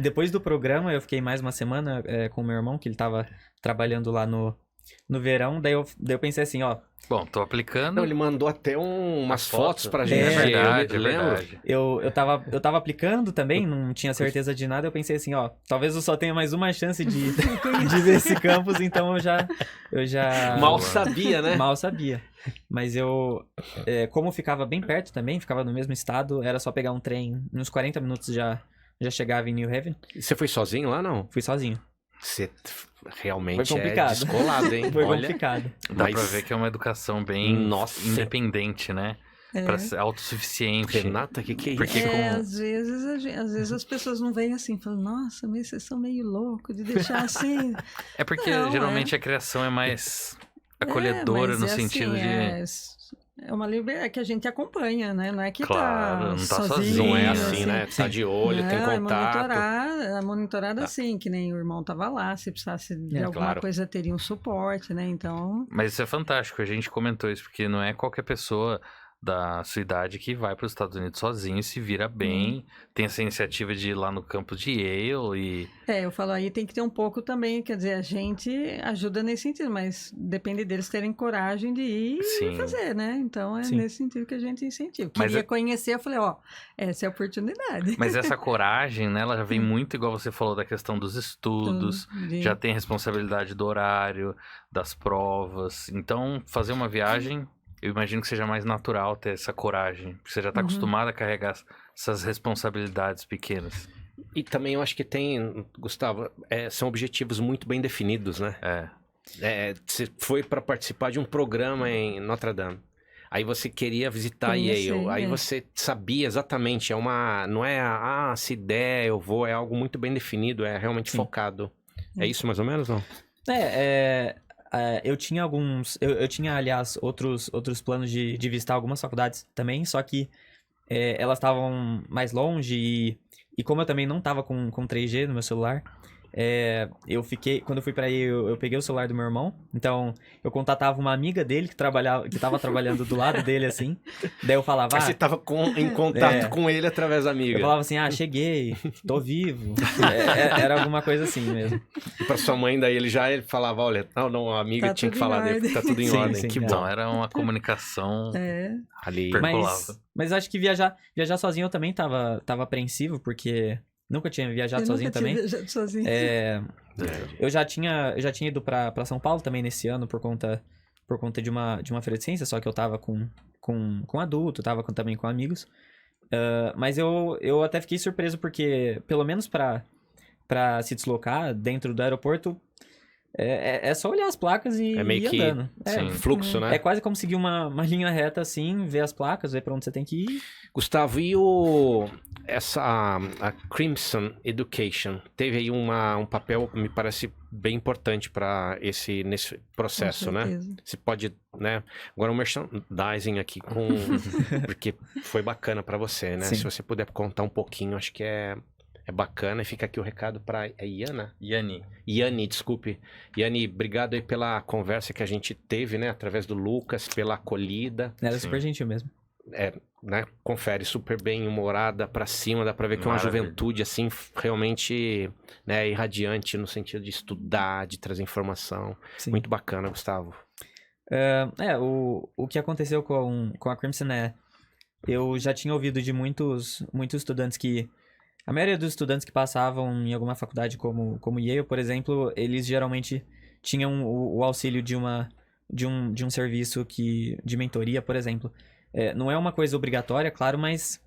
C: Depois do programa, eu fiquei mais uma semana com o meu irmão, que ele tava trabalhando lá no verão. Daí eu pensei assim, ó,
B: Bom, tô aplicando.
A: Não, ele mandou até umas fotos pra gente.
B: É verdade,
A: eu
B: é
A: lembro.
B: verdade.
C: eu tava aplicando também, não tinha certeza de nada. Eu pensei assim, ó, talvez eu só tenha mais uma chance de ver esse campus, então eu já
A: Mal sabia, né?
C: Mal sabia. Mas como ficava bem perto também, ficava no mesmo estado, era só pegar um trem, uns 40 minutos já chegava em New Haven.
A: Você foi sozinho lá, não?
C: Fui sozinho.
A: Você realmente
C: Foi complicado.
A: descolado, hein?
C: Foi
A: Olha,
C: complicado.
B: Dá
A: Mas-
B: pra ver que é uma educação bem
A: Nossa.
B: independente, né? Pra ser autossuficiente.
A: Renata, que é isso?
B: Porque
D: às vezes as pessoas não veem assim, falam, nossa, mas vocês são meio loucos de deixar assim.
B: É porque
D: Não,
B: geralmente a criação é mais acolhedora
D: mas
B: no
D: é
B: sentido
D: assim,
B: de...
D: É uma liberdade que a gente acompanha, né? Não é que
B: Claro,
D: tá
B: não tá
D: sozinho.
B: sozinho,
A: Não é
B: Sim,
A: assim, né? Tá de olho, tem
D: Não,
A: contato.
D: É monitorada
A: Tá.
D: assim, que nem o irmão tava lá, se precisasse de alguma
A: claro.
D: coisa, teria um suporte, né? Então,
B: Mas isso é fantástico, a gente comentou isso, porque não é qualquer pessoa da sua idade que vai para os Estados Unidos sozinho e se vira bem, tem essa iniciativa de ir lá no campus de Yale e...
D: eu falo aí, tem que ter um pouco também, quer dizer, a gente ajuda nesse sentido, mas depende deles terem coragem de ir
B: Sim.
D: e fazer, né? Então é
C: Sim.
D: nesse sentido que a gente incentiva.
B: Mas
D: Queria
B: é-
D: conhecer, eu falei, ó, essa é a oportunidade.
B: Mas essa coragem, né, ela já vem muito, igual você falou, da questão dos estudos, já tem responsabilidade do horário, das provas. Então, fazer uma viagem, eu imagino que seja mais natural ter essa coragem, porque você já está acostumado a carregar essas responsabilidades pequenas.
A: E também eu acho que tem, Gustavo, são objetivos muito bem definidos, né? Você foi para participar de um programa em Notre Dame. Aí você queria visitar
D: Conhecer,
A: Yale. Aí
D: é.
A: você sabia exatamente, não é se der, eu vou, é algo muito bem definido, é realmente
C: Sim.
A: focado. É isso mais ou menos, não?
C: Eu tinha eu tinha, aliás, outros planos de visitar algumas faculdades também, só que elas estavam mais longe e como eu também não tava com 3G no meu celular, quando eu fui pra aí, eu peguei o celular do meu irmão, então eu contatava uma amiga dele que tava trabalhando do lado dele, assim, daí eu falava,
A: Aí você tava em contato com ele através da amiga.
C: eu falava assim, cheguei, tô vivo, era alguma coisa assim mesmo.
A: E pra sua mãe, daí ele falava, olha, não, a amiga
D: Tá
A: tinha que
D: tudo em
A: falar dele,
D: ordem.
A: tá tudo em
C: Sim,
A: ordem,
C: sim,
A: que
C: é.
A: bom.
B: Então, era uma comunicação
A: Ali,
B: percolada.
C: Mas eu acho que viajar sozinho eu também tava apreensivo, porque nunca tinha viajado sozinho também.
D: Sozinho.
C: Eu já tinha ido pra São Paulo também nesse ano por conta de uma feira de ciência, só que eu tava com adulto, tava também com amigos. Mas eu até fiquei surpreso porque, pelo menos pra pra se deslocar dentro do aeroporto, é só olhar as placas e
A: É meio
C: ir
A: que
C: andando.
B: sim.
A: fluxo, né?
C: É quase como seguir uma linha reta assim, ver as placas, ver pra onde você tem que ir.
A: Gustavo, e a Crimson Education teve aí um papel, me parece, bem importante para nesse processo,
D: Com
A: né?
D: certeza.
A: Você pode, né? Agora um merchandising aqui porque foi bacana para você, né?
C: Sim.
A: Se você puder contar um pouquinho, acho que é bacana. E fica aqui o recado para Iana. Yane, desculpe. Yane, obrigado aí pela conversa que a gente teve, né? Através do Lucas, pela acolhida.
C: Ela é
B: Sim.
C: super gentil mesmo.
A: Né? Confere, super bem humorada, pra cima, dá pra ver que é uma
B: Maravilha. juventude,
A: juventude, assim, realmente, né, irradiante no sentido de estudar, de trazer informação.
C: Sim.
A: Muito bacana, Gustavo.
C: O que aconteceu com a Crimson eu já tinha ouvido de muitos estudantes que... A maioria dos estudantes que passavam em alguma faculdade como Yale, por exemplo, eles geralmente tinham o auxílio de um serviço de mentoria, por exemplo. Não é uma coisa obrigatória, claro, mas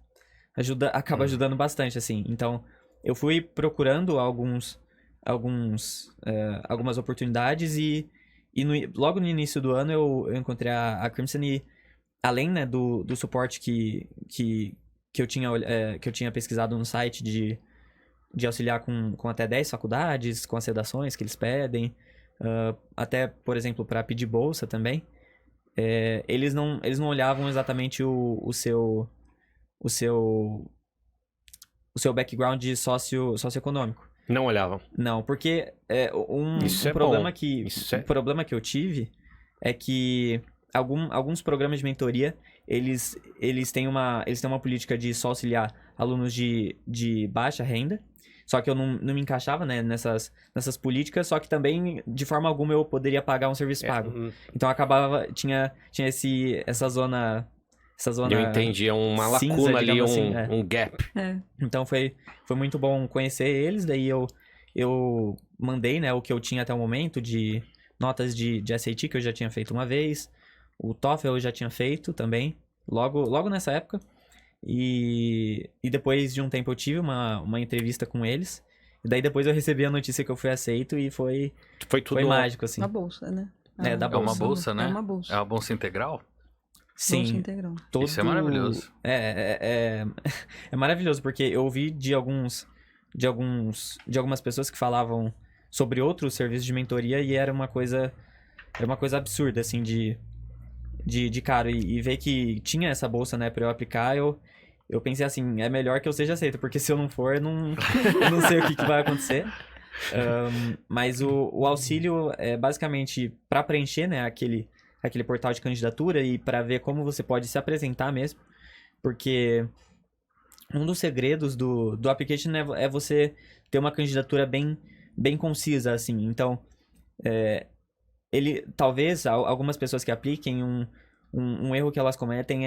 C: acaba ajudando bastante, assim. Então, eu fui procurando algumas oportunidades e logo no início do ano eu encontrei a Crimson e, além, né, do suporte que eu tinha pesquisado no site de auxiliar com até 10 faculdades, com as redações que eles pedem, até, por exemplo, para pedir bolsa também. Eles não olhavam exatamente o seu background socioeconômico.
A: Não olhavam.
C: Não, porque
A: Isso é
C: problema
A: bom.
C: um problema que eu tive é que alguns programas de mentoria, eles têm uma política de só auxiliar alunos de baixa renda. Só que eu não me encaixava, né, nessas políticas, só que também, de forma alguma, eu poderia pagar um serviço pago. Então, acabava... Tinha essa zona...
A: Eu entendi, é uma
C: cinza,
A: lacuna ali,
C: digamos assim,
A: um gap.
C: Então, foi muito bom conhecer eles. Daí, eu mandei, né, o que eu tinha até o momento de notas de SAT, que eu já tinha feito uma vez. O TOEFL eu já tinha feito também, logo nessa época. E depois de um tempo eu tive uma entrevista com eles. E daí depois eu recebi a notícia que eu fui aceito e foi
A: tudo
C: mágico, assim.
D: Uma bolsa, né?
C: Da
B: É uma bolsa, né?
D: É uma bolsa.
B: É uma bolsa integral?
C: Sim.
D: Bolsa integral.
B: Isso é maravilhoso.
C: É maravilhoso, porque eu ouvi de algumas pessoas que falavam sobre outros serviços de mentoria e era uma coisa absurda, assim, de caro. E ver que tinha essa bolsa, né, pra eu aplicar, eu pensei assim, é melhor que eu seja aceito, porque se eu não for, eu não sei o que vai acontecer. Mas o auxílio é basicamente para preencher, né, aquele portal de candidatura e para ver como você pode se apresentar mesmo. Porque um dos segredos do application é você ter uma candidatura bem concisa, assim. Então, talvez algumas pessoas que apliquem, um erro que elas cometem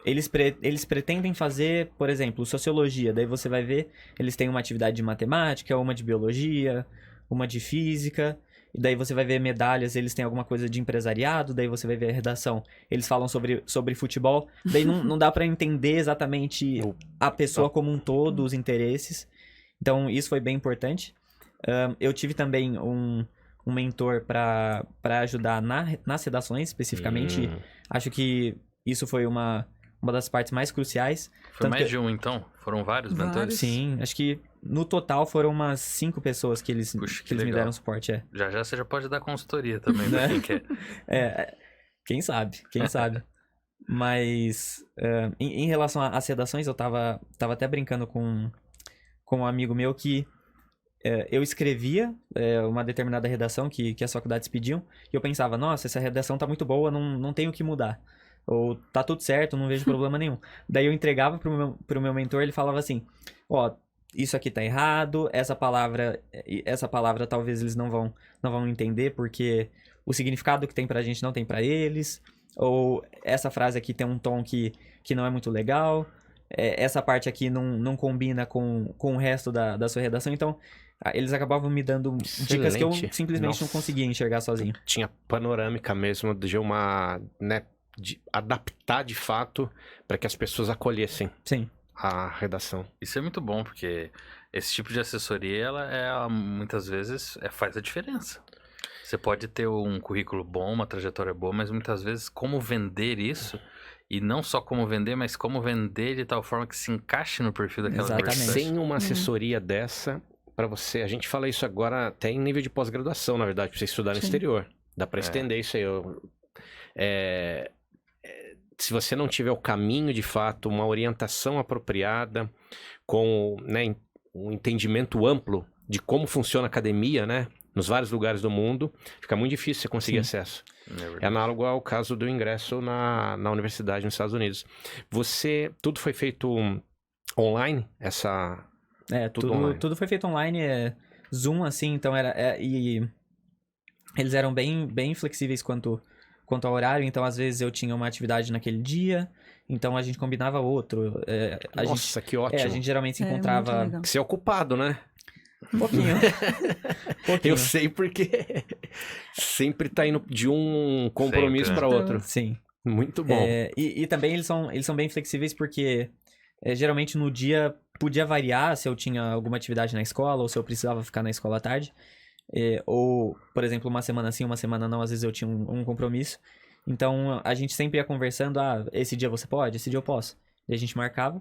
C: eles pretendem fazer, por exemplo, sociologia. Daí você vai ver, eles têm uma atividade de matemática, uma de biologia, uma de física. E daí você vai ver medalhas, eles têm alguma coisa de empresariado. Daí você vai ver a redação, eles falam sobre futebol. Daí não dá pra entender exatamente a pessoa como um todo, os interesses. Então isso foi bem importante. Eu tive também um mentor para ajudar nas redações, especificamente. Acho que isso foi uma das partes mais cruciais.
B: Foi mais de um, então? Foram vários mentores?
C: Sim, acho que no total foram umas 5 pessoas que eles me deram suporte.
B: Já você já pode dar consultoria também, pra quem quer.
C: Quem sabe. Mas em relação às redações, eu tava até brincando com um amigo meu que eu escrevia uma determinada redação que as faculdades pediam, e eu pensava, nossa, essa redação tá muito boa, não tenho o que mudar. Ou tá tudo certo, não vejo problema nenhum. Daí eu entregava pro meu mentor, ele falava assim, isso aqui tá errado, essa palavra talvez eles não vão entender, porque o significado que tem pra gente não tem pra eles, ou essa frase aqui tem um tom que não é muito legal, essa parte aqui não combina com o resto da sua redação, então eles acabavam me dando dicas que eu simplesmente não conseguia enxergar sozinho.
A: Tinha panorâmica mesmo de de adaptar de fato para que as pessoas acolhessem
C: Sim.
A: a redação.
B: Isso é muito bom, porque esse tipo de assessoria, ela muitas vezes faz a diferença. Você pode ter um currículo bom, uma trajetória boa, mas muitas vezes como vender isso, e não só como vender, mas como vender de tal forma que se encaixe no perfil daquela
C: Exatamente.
B: universidade.
A: Sem uma assessoria dessa, para você, a gente fala isso agora até em nível de pós-graduação, na verdade, para você estudar no
D: Sim.
A: exterior. Dá para estender isso aí. Se você não tiver o caminho de fato, uma orientação apropriada, com, né, um entendimento amplo de como funciona a academia, né, nos vários lugares do mundo, fica muito difícil você conseguir acesso. É análogo ao caso do ingresso na universidade nos Estados Unidos. Tudo foi feito online? Tudo online.
C: Tudo foi feito online, Zoom, assim, então e eles eram bem flexíveis quanto ao horário, então às vezes eu tinha uma atividade naquele dia, então a gente combinava outro.
A: Nossa, que ótimo.
C: A gente geralmente se
D: muito
C: encontrava
D: legal.
A: Você é ocupado, né?
C: um pouquinho.
A: Eu sei porque sempre tá indo de um compromisso
B: Sempre,
A: para outro.
C: Sim.
A: Muito bom.
C: E também eles são bem flexíveis porque geralmente no dia podia variar se eu tinha alguma atividade na escola ou se eu precisava ficar na escola à tarde. Ou, por exemplo, uma semana sim, uma semana não, às vezes eu tinha um compromisso. Então a gente sempre ia conversando, esse dia você pode, esse dia eu posso. Daí a gente marcava.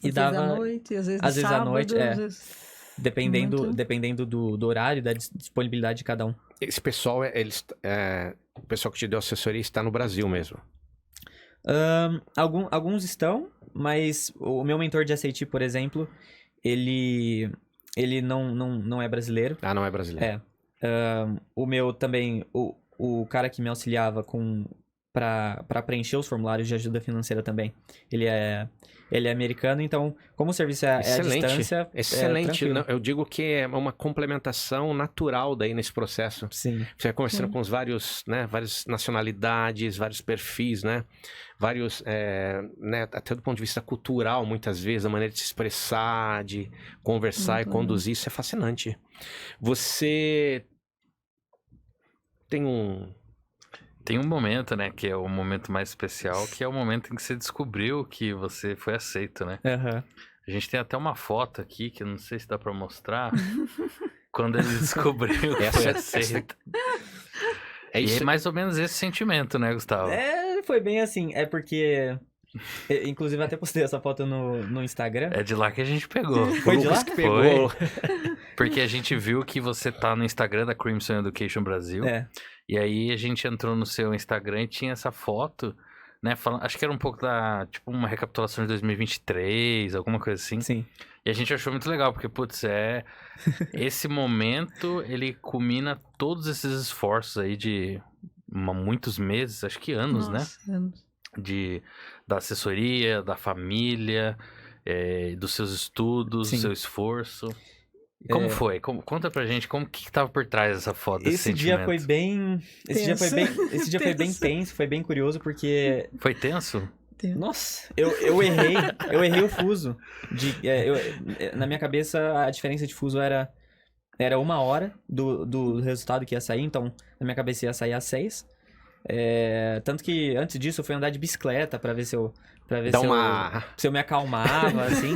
C: E
D: Às
C: dava.
D: vezes à noite, às vezes
C: às vezes à
D: sábado,
C: noite,
D: às vezes...
C: Dependendo do horário, da disponibilidade de cada um.
A: Esse pessoal, o pessoal que te deu assessoria está no Brasil mesmo.
C: Alguns estão, mas o meu mentor de SAT, por exemplo, ele não é brasileiro.
A: Ah, não é brasileiro.
C: O meu também, o cara que me auxiliava para preencher os formulários de ajuda financeira também, ele é americano, então como o serviço é à distância,
A: Excelente.
C: tranquilo.
A: Não, eu digo que é uma complementação natural daí nesse processo.
C: Sim.
A: Você vai conversando com várias nacionalidades, vários perfis, né? Vários, né, até do ponto de vista cultural, muitas vezes, a maneira de se expressar, de conversar e conduzir, isso é fascinante. Você tem
B: Tem um momento, né, que é o momento mais especial, que é o momento em que você descobriu que você foi aceito, né?
C: Uhum.
B: A gente tem até uma foto aqui, que eu não sei se dá pra mostrar, quando ele descobriu que foi aceito.
A: É
B: E
A: isso.
B: é mais ou menos esse sentimento, né, Gustavo?
C: Foi bem assim, porque... Inclusive até postei essa foto no Instagram.
B: É de lá que a gente pegou.
C: Foi de lá?
A: Que pegou.
B: Porque a gente viu que você tá no Instagram da Crimson Education Brasil. E aí a gente entrou no seu Instagram e tinha essa foto, né? Acho que era um pouco tipo, uma recapitulação de 2023, alguma coisa assim.
C: Sim.
B: E a gente achou muito legal, porque, putz, esse momento, ele culmina todos esses esforços aí de muitos meses, acho que anos, né?
D: Anos.
B: Da assessoria, da família, dos seus estudos, do seu esforço. E como foi? Conta pra gente como que tava por trás dessa foto, desse
C: Esse dia
B: sentimento.
C: foi bem... Esse dia foi bem tenso, foi bem curioso, porque...
B: Foi tenso?
C: Nossa, eu errei o fuso. Na minha cabeça, a diferença de fuso era 1 hora do resultado que ia sair, então na minha cabeça ia sair às 6. Tanto que antes disso eu fui andar de bicicleta pra ver se eu me acalmava, assim.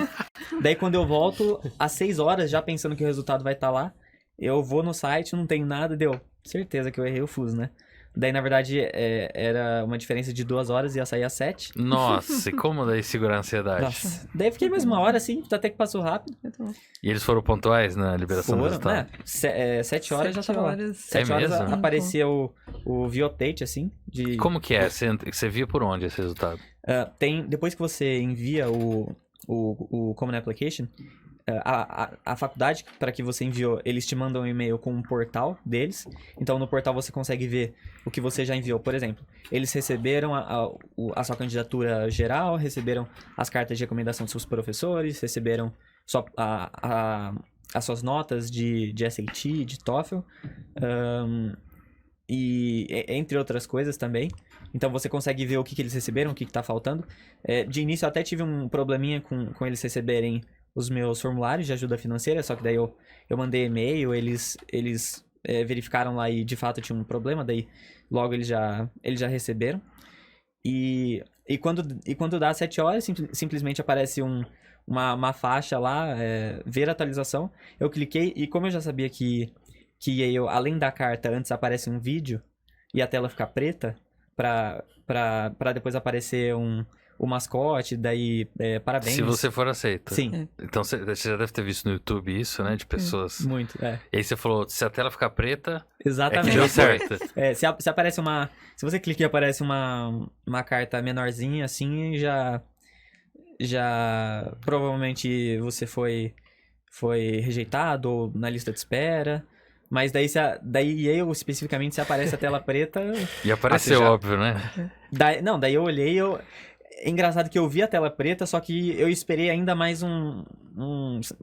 C: Daí quando eu volto, às 6 horas, já pensando que o resultado vai estar lá, eu vou no site, não tem nada, deu certeza que eu errei o fuso, né? Daí, na verdade, era uma diferença de 2 horas, ia sair às 7.
B: Nossa, e como daí segurar a ansiedade?
C: Nossa. Daí fiquei mais 1 hora, assim, até que passou rápido.
B: E eles foram pontuais na liberação do resultado?
C: Né? 7 horas já tava lá. 7
B: É
C: horas
B: mesmo?
C: aparecia o view update, assim.
B: Como que é? Você via por onde esse resultado?
C: Depois que você envia o Common Application, a faculdade para que você enviou, eles te mandam um e-mail com um portal deles. Então, no portal você consegue ver o que você já enviou. Por exemplo, eles receberam a sua candidatura geral, receberam as cartas de recomendação dos seus professores, receberam as suas notas de SAT, de TOEFL, e entre outras coisas também. Então você consegue ver o que eles receberam, o que está faltando. De início eu até tive um probleminha com eles receberem os meus formulários de ajuda financeira, só que daí eu mandei e-mail, eles verificaram lá e de fato tinha um problema, daí logo eles já receberam. E quando dá 7 horas, simplesmente aparece um uma faixa lá, ver a atualização. Eu cliquei e como eu já sabia que Yale, além da carta, antes aparece um vídeo e a tela fica preta, pra depois aparecer o mascote, daí parabéns.
B: Se você for aceito.
C: Sim,
B: Então você já deve ter visto no YouTube isso, né? De pessoas.
C: muito,
B: E aí você falou, se a tela ficar preta, é que
C: exatamente.
B: deu certo.
C: Se aparece se você clica e aparece uma carta menorzinha assim, já provavelmente você foi rejeitado ou na lista de espera. Mas daí eu, especificamente, se aparece a tela preta...
B: E apareceu, óbvio, né?
C: Daí eu olhei, é engraçado que eu vi a tela preta, só que eu esperei ainda mais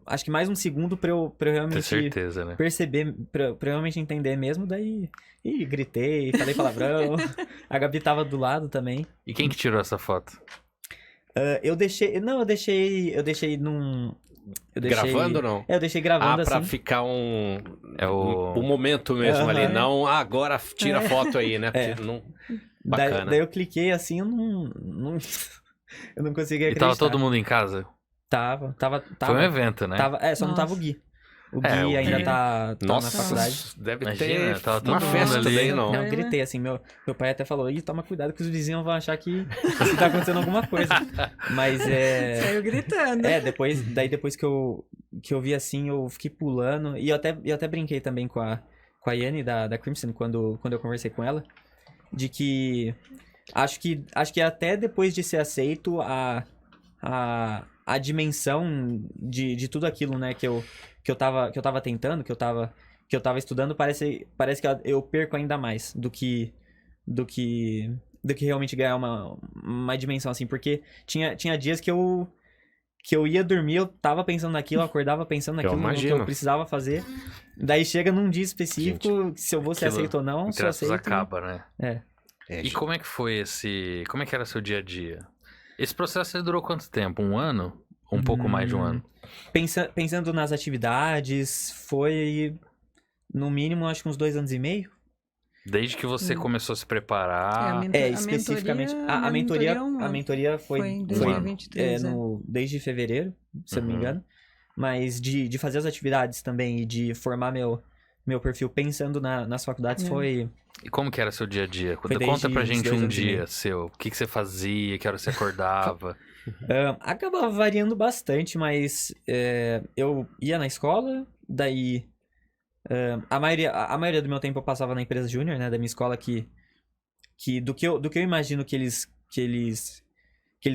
C: acho que mais um segundo pra eu
B: Ter
C: realmente
B: certeza, né?
C: perceber, pra eu realmente entender mesmo, daí... E gritei, falei palavrão, a Gabi tava do lado também.
B: E quem que tirou essa foto?
C: Eu deixei num...
A: Gravando ou não?
C: Eu deixei gravando
A: pra
C: assim.
A: ficar um
B: O
A: momento mesmo ali.
C: Aham.
A: Não, agora tira a foto aí, né? Porque não... Bacana.
C: Daí eu cliquei assim, eu não eu não conseguia
B: E
C: acreditar.
B: tava todo mundo em casa?
C: Tava.
B: Foi um evento, né?
C: Só não tava o Gui. O Gui
B: o
C: ainda
B: Gui.
C: tá na
A: Nossa,
C: faculdade.
A: deve
B: Imagina,
A: ter
B: tava todo
A: uma
B: mundo
A: festa
B: ali.
A: daí, não.
C: Não, eu gritei assim, meu pai até falou, toma cuidado que os vizinhos vão achar que tá acontecendo alguma coisa. Mas
D: Saiu gritando.
C: depois que eu vi assim, eu fiquei pulando. E eu até brinquei também com a Yane da Crimson quando eu conversei com ela. De que acho que até depois de ser aceito, a dimensão de tudo aquilo, né, que eu tava tentando, que eu tava estudando, parece que eu perco ainda mais do que realmente ganhar uma dimensão assim, porque tinha dias que eu ia dormir, eu tava pensando naquilo, eu acordava pensando naquilo, no que eu precisava fazer. Daí chega num dia específico, se eu vou ser aceito ou não, se eu aceito...
B: acaba, né? E
A: gente.
B: como é que foi como é que era seu dia a dia? Esse processo ele durou quanto tempo? Um ano? Ou um pouco mais de um ano?
C: Pensando nas atividades, foi no mínimo acho que uns 2 anos e meio.
B: Desde que você começou a se preparar.
C: Especificamente. A mentoria foi
D: em 2023.
C: desde fevereiro, se eu não me
B: Uhum.
C: engano. Mas de fazer as atividades também e de formar meu perfil pensando nas faculdades foi.
B: E como que era seu dia a dia?
C: Foi
B: Conta
C: desde
B: pra
C: os
B: gente
C: 2
B: um
C: anos e
B: dia
C: meio.
B: seu. O que você fazia? Que hora você acordava?
C: Acabava variando bastante, mas eu ia na escola, daí a maioria do meu tempo eu passava na empresa júnior, né, da minha escola, que do que eu imagino que eles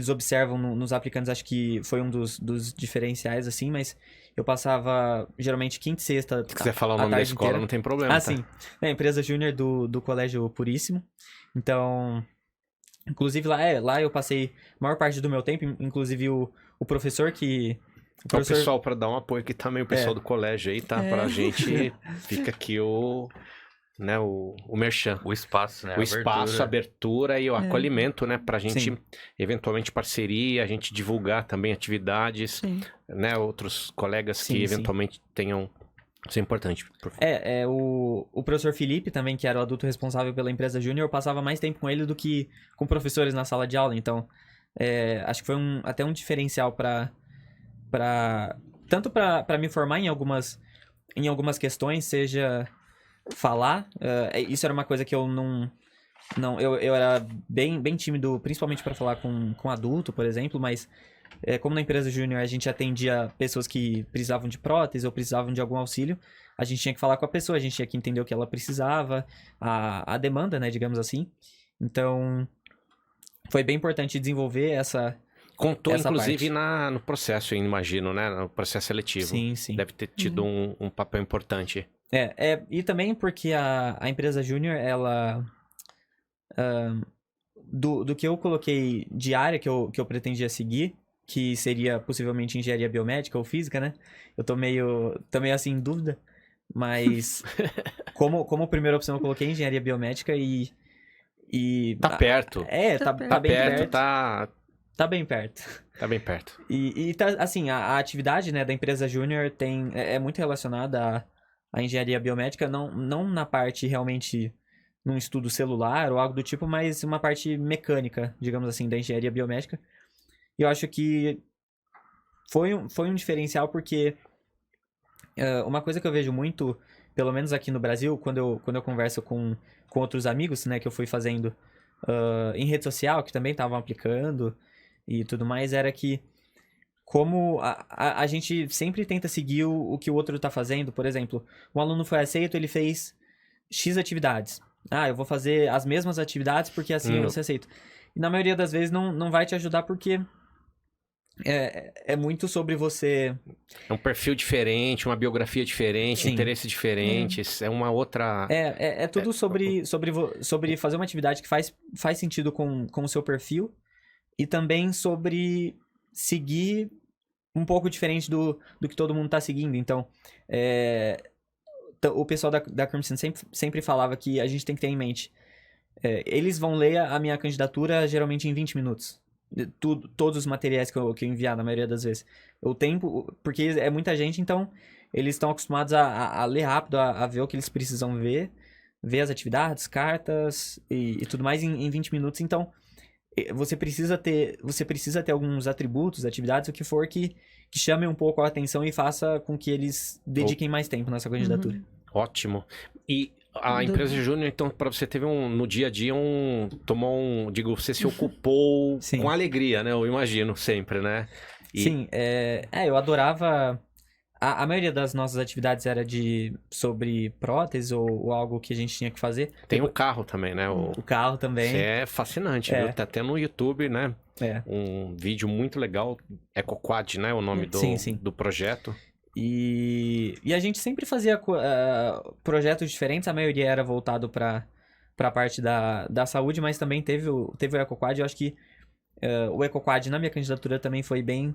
C: observam nos aplicantes, acho que foi um dos diferenciais, assim, mas eu passava geralmente quinta e sexta.
A: Se quiser falar o
C: a
A: nome da
C: tarde
A: escola,
C: inteira.
A: não tem problema.
C: Ah,
A: tá?
C: sim. É a empresa júnior do Colégio Puríssimo. Então, inclusive lá eu passei a maior parte do meu tempo, inclusive o professor que...
A: Então, pessoal, para dar um apoio aqui também, o pessoal do colégio aí, tá? Pra gente, fica aqui o merchan.
B: O espaço, né?
A: O espaço, a abertura e o acolhimento, né? Pra gente,
C: Sim.
A: eventualmente, parceria, a gente divulgar também atividades,
D: Sim.
A: né? Outros colegas
C: Sim,
A: que
C: sim.
A: eventualmente tenham... Isso é importante.
C: O professor Felipe também, que era o adulto responsável pela empresa júnior, eu passava mais tempo com ele do que com professores na sala de aula. Então, acho que foi até um diferencial tanto para me formar em algumas questões, seja falar. Isso era uma coisa que eu não eu era bem tímido, principalmente para falar com adulto, por exemplo, mas como na empresa júnior a gente atendia pessoas que precisavam de prótese ou precisavam de algum auxílio, a gente tinha que falar com a pessoa, a gente tinha que entender o que ela precisava, a demanda, né, digamos assim. Então, foi bem importante desenvolver essa
A: Contou,
C: essa
A: inclusive,
C: parte.
A: no processo, eu imagino, né? No processo seletivo.
C: Sim, sim.
A: Deve ter tido um papel importante.
C: E também porque a empresa júnior, ela... do que eu coloquei de área que eu pretendia seguir, que seria possivelmente engenharia biomédica ou física, né? Eu tô meio assim em dúvida, mas como primeira opção eu coloquei engenharia biomédica e
A: Tá perto.
C: Tá bem perto.
A: Tá
C: bem perto.
A: Tá bem perto.
C: E tá, assim, a atividade, né, da empresa júnior é muito relacionada à engenharia biomédica, não na parte realmente num estudo celular ou algo do tipo, mas uma parte mecânica, digamos assim, da engenharia biomédica. E eu acho que foi um diferencial porque uma coisa que eu vejo muito, pelo menos aqui no Brasil, quando eu converso com outros amigos, né, que eu fui fazendo em rede social, que também estavam aplicando e tudo mais, era que como a gente sempre tenta seguir o que o outro está fazendo. Por exemplo, um aluno foi aceito, ele fez X atividades. Eu vou fazer as mesmas atividades porque assim eu vou ser aceito. E na maioria das vezes não vai te ajudar porque é muito sobre você...
A: É um perfil diferente, uma biografia diferente,
C: Sim.
A: interesses diferentes, é uma outra...
C: É tudo sobre fazer uma atividade que faz sentido com o seu perfil e também sobre seguir um pouco diferente do que todo mundo tá seguindo. Então, o pessoal da Crimson sempre falava que a gente tem que ter em mente, eles vão ler a minha candidatura geralmente em 20 minutos. Todos os materiais que eu enviar, na maioria das vezes. O tempo, porque é muita gente, então eles estão acostumados a ler rápido, a ver o que eles precisam ver as atividades, cartas e tudo mais em 20 minutos. Então, você precisa ter alguns atributos, atividades, o que for que chamem um pouco a atenção e faça com que eles dediquem mais tempo nessa candidatura.
A: Ótimo. E a empresa júnior, então, para você teve no dia a dia você se ocupou com alegria, né? Eu imagino sempre, né?
C: Sim, eu adorava. A maioria das nossas atividades era sobre prótese ou algo que a gente tinha que fazer.
A: Tem o carro também, né?
C: O carro também.
A: Isso é fascinante, viu? Tá até no YouTube, né? Um vídeo muito legal. EcoQuad, né? O nome do projeto.
C: E a gente sempre fazia projetos diferentes. A maioria era voltado para a parte da saúde, mas também teve o EcoQuad. Eu acho que o EcoQuad na minha candidatura também foi bem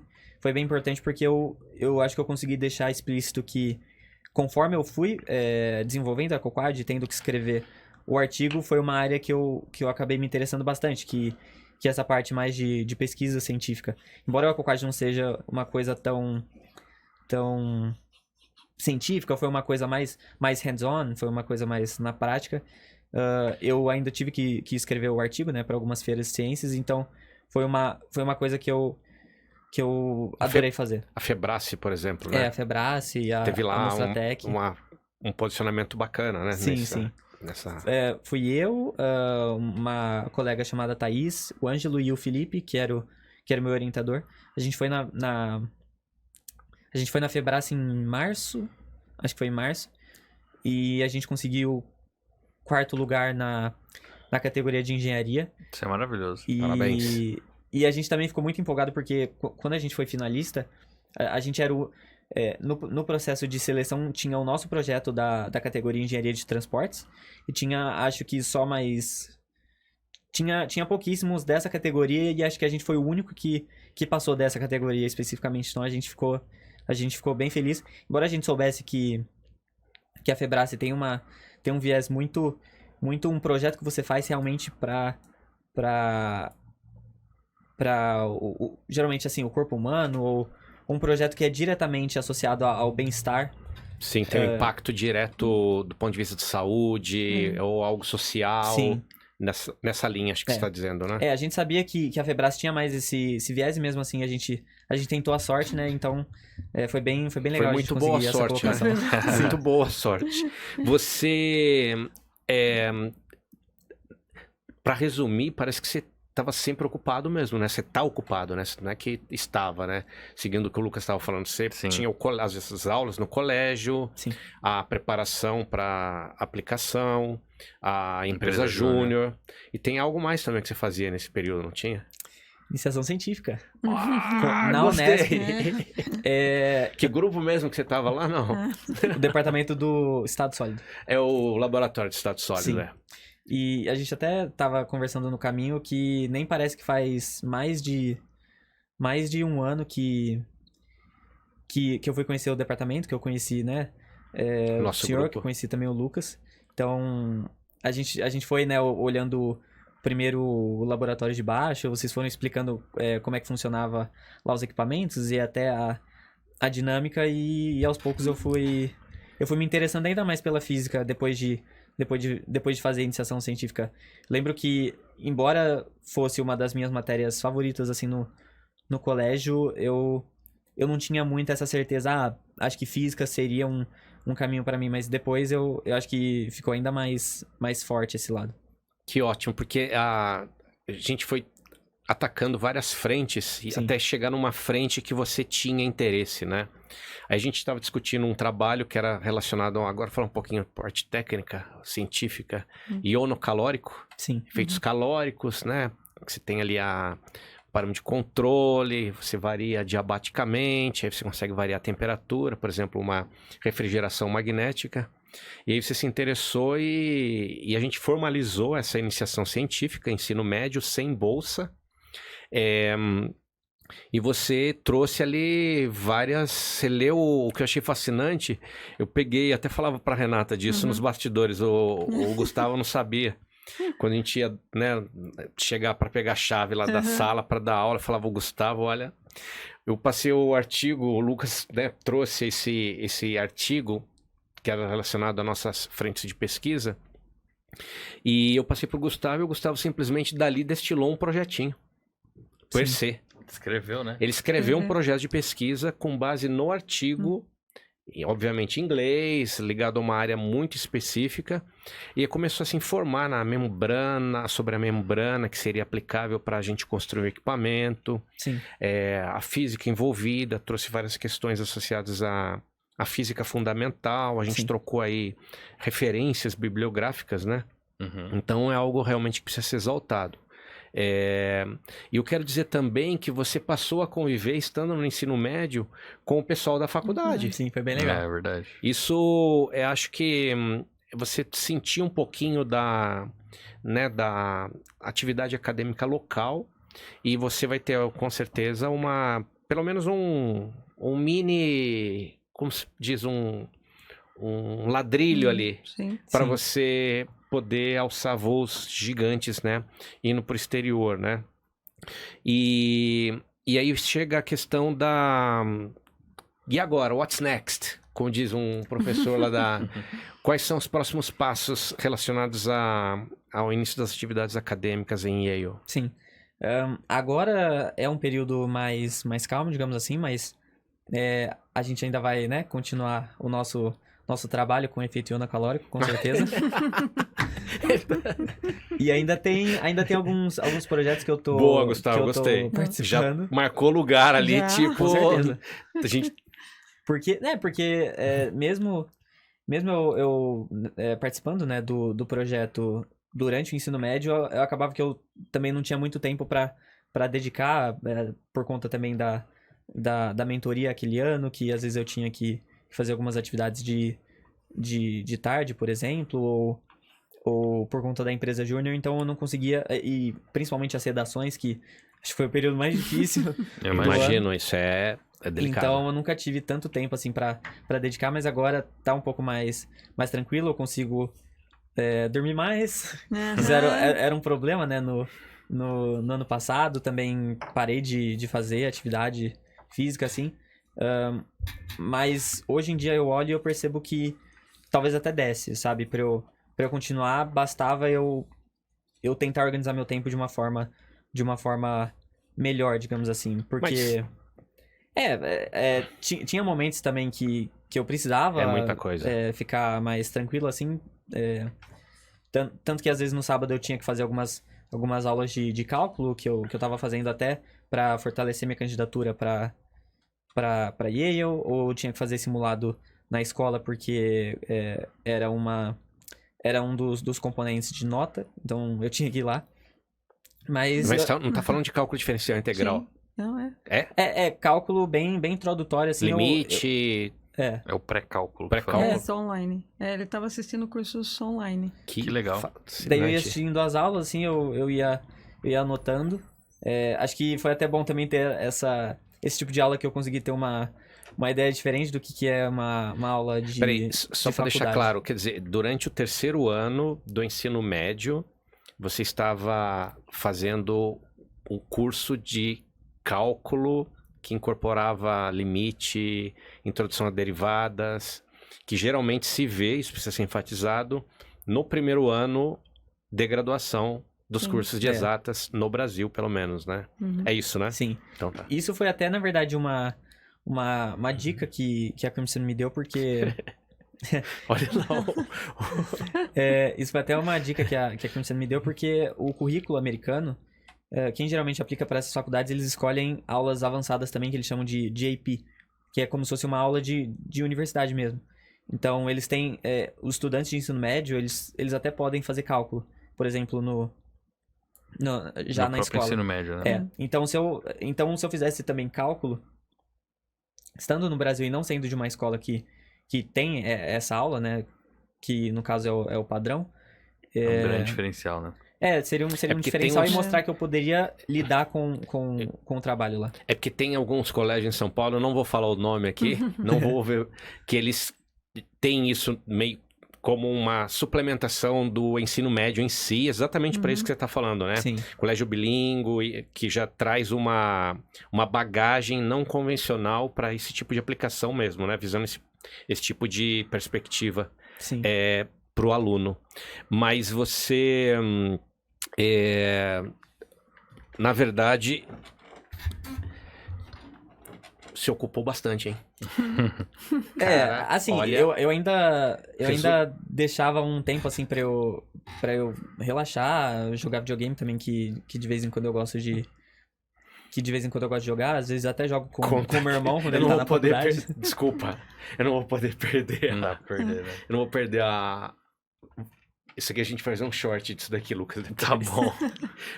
C: importante, porque eu acho que eu consegui deixar explícito que, conforme eu fui desenvolvendo a EcoQuad, tendo que escrever o artigo, foi uma área que eu acabei me interessando bastante, que essa parte mais de pesquisa científica. Embora o EcoQuad não seja uma coisa tão científica, foi uma coisa mais hands-on, foi uma coisa mais na prática. Eu ainda tive que escrever o artigo, né, para algumas feiras de ciências, então foi uma coisa que eu adorei fazer.
A: A Febrace, por exemplo, né?
C: A Febrace,
A: teve lá
C: a Mostratec.
A: um posicionamento bacana, né?
C: Sim. Fui eu, uma colega chamada Thaís, o Ângelo e o Felipe, que era o meu orientador. A gente foi na Febrace em março, acho que foi em março, e a gente conseguiu 4º lugar na categoria de engenharia.
B: Isso é maravilhoso.
A: Parabéns.
C: E a gente também ficou muito empolgado porque quando a gente foi finalista, a gente era no processo de seleção tinha o nosso projeto da categoria Engenharia de Transportes e tinha, acho que só mais... Tinha pouquíssimos dessa categoria e acho que a gente foi o único que passou dessa categoria especificamente. Então a gente ficou bem feliz. Embora a gente soubesse que a Febrace tem um viés muito um projeto que você faz realmente geralmente assim, o corpo humano, ou um projeto que é diretamente associado ao bem-estar.
A: Sim, tem um impacto direto do ponto de vista de saúde ou algo social.
C: Sim.
A: Nessa linha, acho que você está dizendo, né?
C: A gente sabia que a Febrace tinha mais esse viés, e mesmo assim a gente tentou a sorte, né? Então foi bem legal.
A: Foi muito boa a sorte, né? Muito boa a sorte. Você, para resumir, parece que você estava sempre ocupado mesmo, né? Você está ocupado, né? Não é que estava, né? Seguindo o que o Lucas estava falando, você tinha as aulas no colégio, a preparação para aplicação, a empresa júnior. E tem algo mais também que você fazia nesse período, não tinha?
C: Iniciação científica.
A: Na Unesp. Que grupo mesmo que você estava lá, não?
C: O departamento do Estado Sólido.
A: É o laboratório de Estado Sólido,
C: Sim. E a gente até tava conversando no caminho que nem parece que faz mais de um ano que eu fui conhecer o departamento, que eu conheci, né? O senhor, grupo. Que eu conheci também o Lucas. Então, a gente foi, né, olhando primeiro o laboratório de baixo, vocês foram explicando como é que funcionava lá os equipamentos e até a dinâmica, e aos poucos eu fui me interessando ainda mais pela física depois de fazer iniciação científica. Lembro que, embora fosse uma das minhas matérias favoritas, assim, no colégio, eu eu não tinha muito essa certeza, acho que física seria um caminho para mim, mas depois eu acho que ficou ainda mais forte esse lado.
A: Que ótimo, porque a gente foi atacando várias frentes e
C: Sim.
A: até chegar numa frente que você tinha interesse, né? Aí a gente estava discutindo um trabalho que era relacionado, agora falar um pouquinho de parte técnica, científica, ionocalórico,
C: Sim.
A: efeitos calóricos, né? Você tem ali a parâmetro de controle, você varia diabaticamente, aí você consegue variar a temperatura, por exemplo, uma refrigeração magnética. E aí você se interessou e a gente formalizou essa iniciação científica, ensino médio, sem bolsa. E você trouxe ali várias... Você leu o que eu achei fascinante. Eu peguei, até falava pra Renata disso nos bastidores. O Gustavo não sabia. Quando a gente ia, né, chegar para pegar a chave lá da sala para dar aula, eu falava, o Gustavo, olha... Eu passei o artigo, o Lucas, né, trouxe esse artigo que era relacionado às nossas frentes de pesquisa. E eu passei pro Gustavo e o Gustavo simplesmente dali destilou um projetinho. Per se.
B: Escreveu, né?
A: Ele escreveu um projeto de pesquisa com base no artigo, e, obviamente em inglês, ligado a uma área muito específica, e começou a se informar na membrana, sobre a membrana que seria aplicável para a gente construir o equipamento,
C: Sim.
A: A física envolvida, trouxe várias questões associadas à física fundamental, a gente
C: Sim.
A: trocou aí referências bibliográficas, né?
B: Uhum.
A: Então é algo realmente que precisa ser exaltado. E eu quero dizer também que você passou a conviver, estando no ensino médio, com o pessoal da faculdade.
C: Sim, foi bem legal.
B: É verdade.
A: Isso, eu acho que você sentia um pouquinho da atividade acadêmica local e você vai ter, com certeza, pelo menos um mini, como se diz, um ladrilho ali
D: Sim.
A: para
C: Sim.
A: você poder alçar voos gigantes, né? Indo para o exterior, né? E aí chega a questão da... E agora? What's next? Como diz um professor lá da... Quais são os próximos passos relacionados ao início das atividades acadêmicas em Yale?
C: Sim. Agora é um período mais calmo, digamos assim, mas a gente ainda vai, né, continuar o nosso trabalho com efeito ionocalórico, com certeza. E ainda tem alguns projetos que eu tô...
A: Boa, Gustavo,
C: que eu tô
A: gostei. Já
C: participando.
A: marcou lugar ali,
D: Já.
A: tipo...
C: Com certeza.
A: A gente...
C: Porque mesmo eu participando, né, do projeto durante o ensino médio, eu acabava que eu também não tinha muito tempo para dedicar, por conta também da mentoria aquele ano, que às vezes eu tinha que fazer algumas atividades de tarde, por exemplo, ou por conta da empresa júnior, então eu não conseguia, e principalmente as redações, que acho que foi o período mais difícil.
B: Eu
C: do
A: Imagino,
C: ano.
A: isso é delicado.
C: Então eu nunca tive tanto tempo assim pra dedicar, mas agora tá um pouco mais tranquilo, eu consigo dormir mais. Isso era um problema, né, no ano passado, também parei de fazer atividade física, assim. Mas hoje em dia eu olho e eu percebo que talvez até desse, sabe? Pra eu continuar, bastava eu tentar organizar meu tempo de uma forma melhor, digamos assim. Porque... tinha momentos também que eu precisava
A: É muita coisa.
C: ficar mais tranquilo, assim. Tanto que às vezes no sábado eu tinha que fazer algumas aulas de cálculo que eu tava fazendo até para fortalecer minha candidatura para Yale, ou eu tinha que fazer simulado na escola porque era um dos componentes de nota, então eu tinha que ir lá. Mas
A: não tá falando de cálculo diferencial integral.
D: Sim. Não,
C: é cálculo bem introdutório, assim.
A: Limite...
B: É o pré-cálculo.
A: Pré-cálculo.
D: É só online. Ele estava assistindo cursos online.
B: Que legal.
C: Daí eu ia assistindo as aulas, assim, eu ia anotando. Acho que foi até bom também ter esse tipo de aula que eu consegui ter uma ideia diferente do que é uma aula de
A: Peraí, só para deixar
C: faculdade.
A: claro, quer dizer, durante o terceiro ano do ensino médio, você estava fazendo um curso de cálculo que incorporava limite, introdução a derivadas, que geralmente se vê, isso precisa ser enfatizado, no primeiro ano de graduação dos
D: Sim.
A: cursos de exatas no Brasil, pelo menos, né?
D: Uhum.
A: É isso, né?
C: Sim.
A: Então tá.
C: Isso foi até, na verdade, uma uma dica que a Crimson me deu, porque...
A: Olha lá.
C: Isso foi até uma dica que a Crimson me deu, porque o currículo americano, quem geralmente aplica para essas faculdades, eles escolhem aulas avançadas também, que eles chamam de AP, que é como se fosse uma aula de universidade mesmo. Então, eles têm... os estudantes de ensino médio, eles até podem fazer cálculo. Por exemplo, já na escola.
B: ensino médio, né?
C: Então, se eu fizesse também cálculo, estando no Brasil e não sendo de uma escola que tem essa aula, né? Que no caso é o padrão.
B: É um grande diferencial, né?
C: Seria um diferencial
A: tem
C: e mostrar que eu poderia lidar com o trabalho lá.
A: É porque tem alguns colégios em São Paulo, eu não vou falar o nome aqui, não vou ver, que eles têm isso meio como uma suplementação do ensino médio em si, exatamente para isso que você está falando, né?
C: Sim.
A: Colégio bilíngue, que já traz uma bagagem não convencional para esse tipo de aplicação mesmo, né? Visando esse tipo de perspectiva
C: Sim.
A: para o aluno. Mas você, na verdade, se ocupou bastante, hein? Cara,
C: assim,
A: olha,
C: eu ainda deixava um tempo, assim, pra eu relaxar, jogar videogame também, que de vez em quando eu gosto de... Que de vez em quando eu gosto de jogar, às vezes até jogo com o meu irmão quando ele tá na faculdade.
A: Desculpa, eu não vou poder perder.
B: Não dá pra perder, né?
A: Eu não vou perder Isso aqui a gente faz um short disso daqui, Lucas.
B: Tá bom.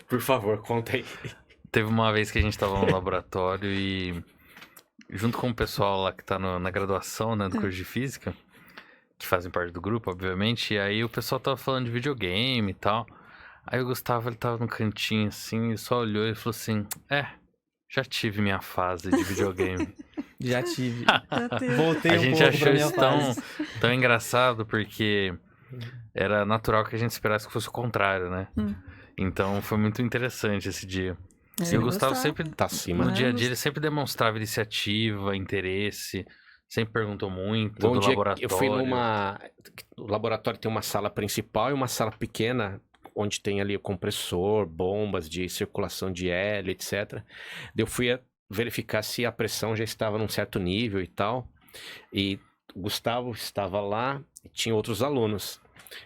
A: Por favor, conta aí.
B: Teve uma vez que a gente tava no laboratório e... Junto com o pessoal lá que tá na graduação, né, do curso de física, que fazem parte do grupo, obviamente, e aí o pessoal tava falando de videogame e tal. Aí o Gustavo, ele tava no cantinho assim, e só olhou e falou assim, já tive minha fase de videogame.
C: Já tive. Voltei
B: A gente
C: pouco
B: achou
C: pra minha
B: isso
C: fase.
B: tão engraçado, porque era natural que a gente esperasse que fosse o contrário, né? Então foi muito interessante esse dia. E o Gustavo sempre,
A: tá acima.
B: no dia a dia, ele sempre demonstrava iniciativa, interesse, sempre perguntou muito
A: Bom
B: do
A: dia,
B: laboratório.
A: eu fui o laboratório tem uma sala principal e uma sala pequena, onde tem ali o compressor, bombas de circulação de hélio, etc. Eu fui verificar se a pressão já estava num certo nível e tal. E o Gustavo estava lá e tinha outros alunos.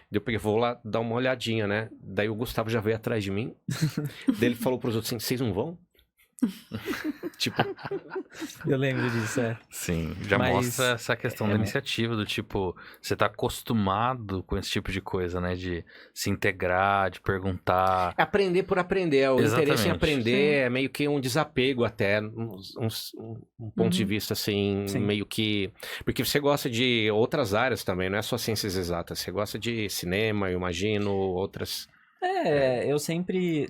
A: Eu peguei, vou lá dar uma olhadinha, né? Daí o Gustavo já veio atrás de mim. Daí ele falou pros outros assim, vocês não vão? Tipo...
C: Eu lembro disso,
B: Sim, já
C: Mas
B: mostra essa questão da iniciativa, do tipo, você tá acostumado com esse tipo de coisa, né? De se integrar, de perguntar.
A: Aprender por aprender, o interesse em
B: Exatamente.
A: aprender é meio que um desapego até, um ponto de vista assim,
C: Sim.
A: meio que... Porque você gosta de outras áreas também, não é só ciências exatas, você gosta de cinema, eu imagino, outras...
C: Eu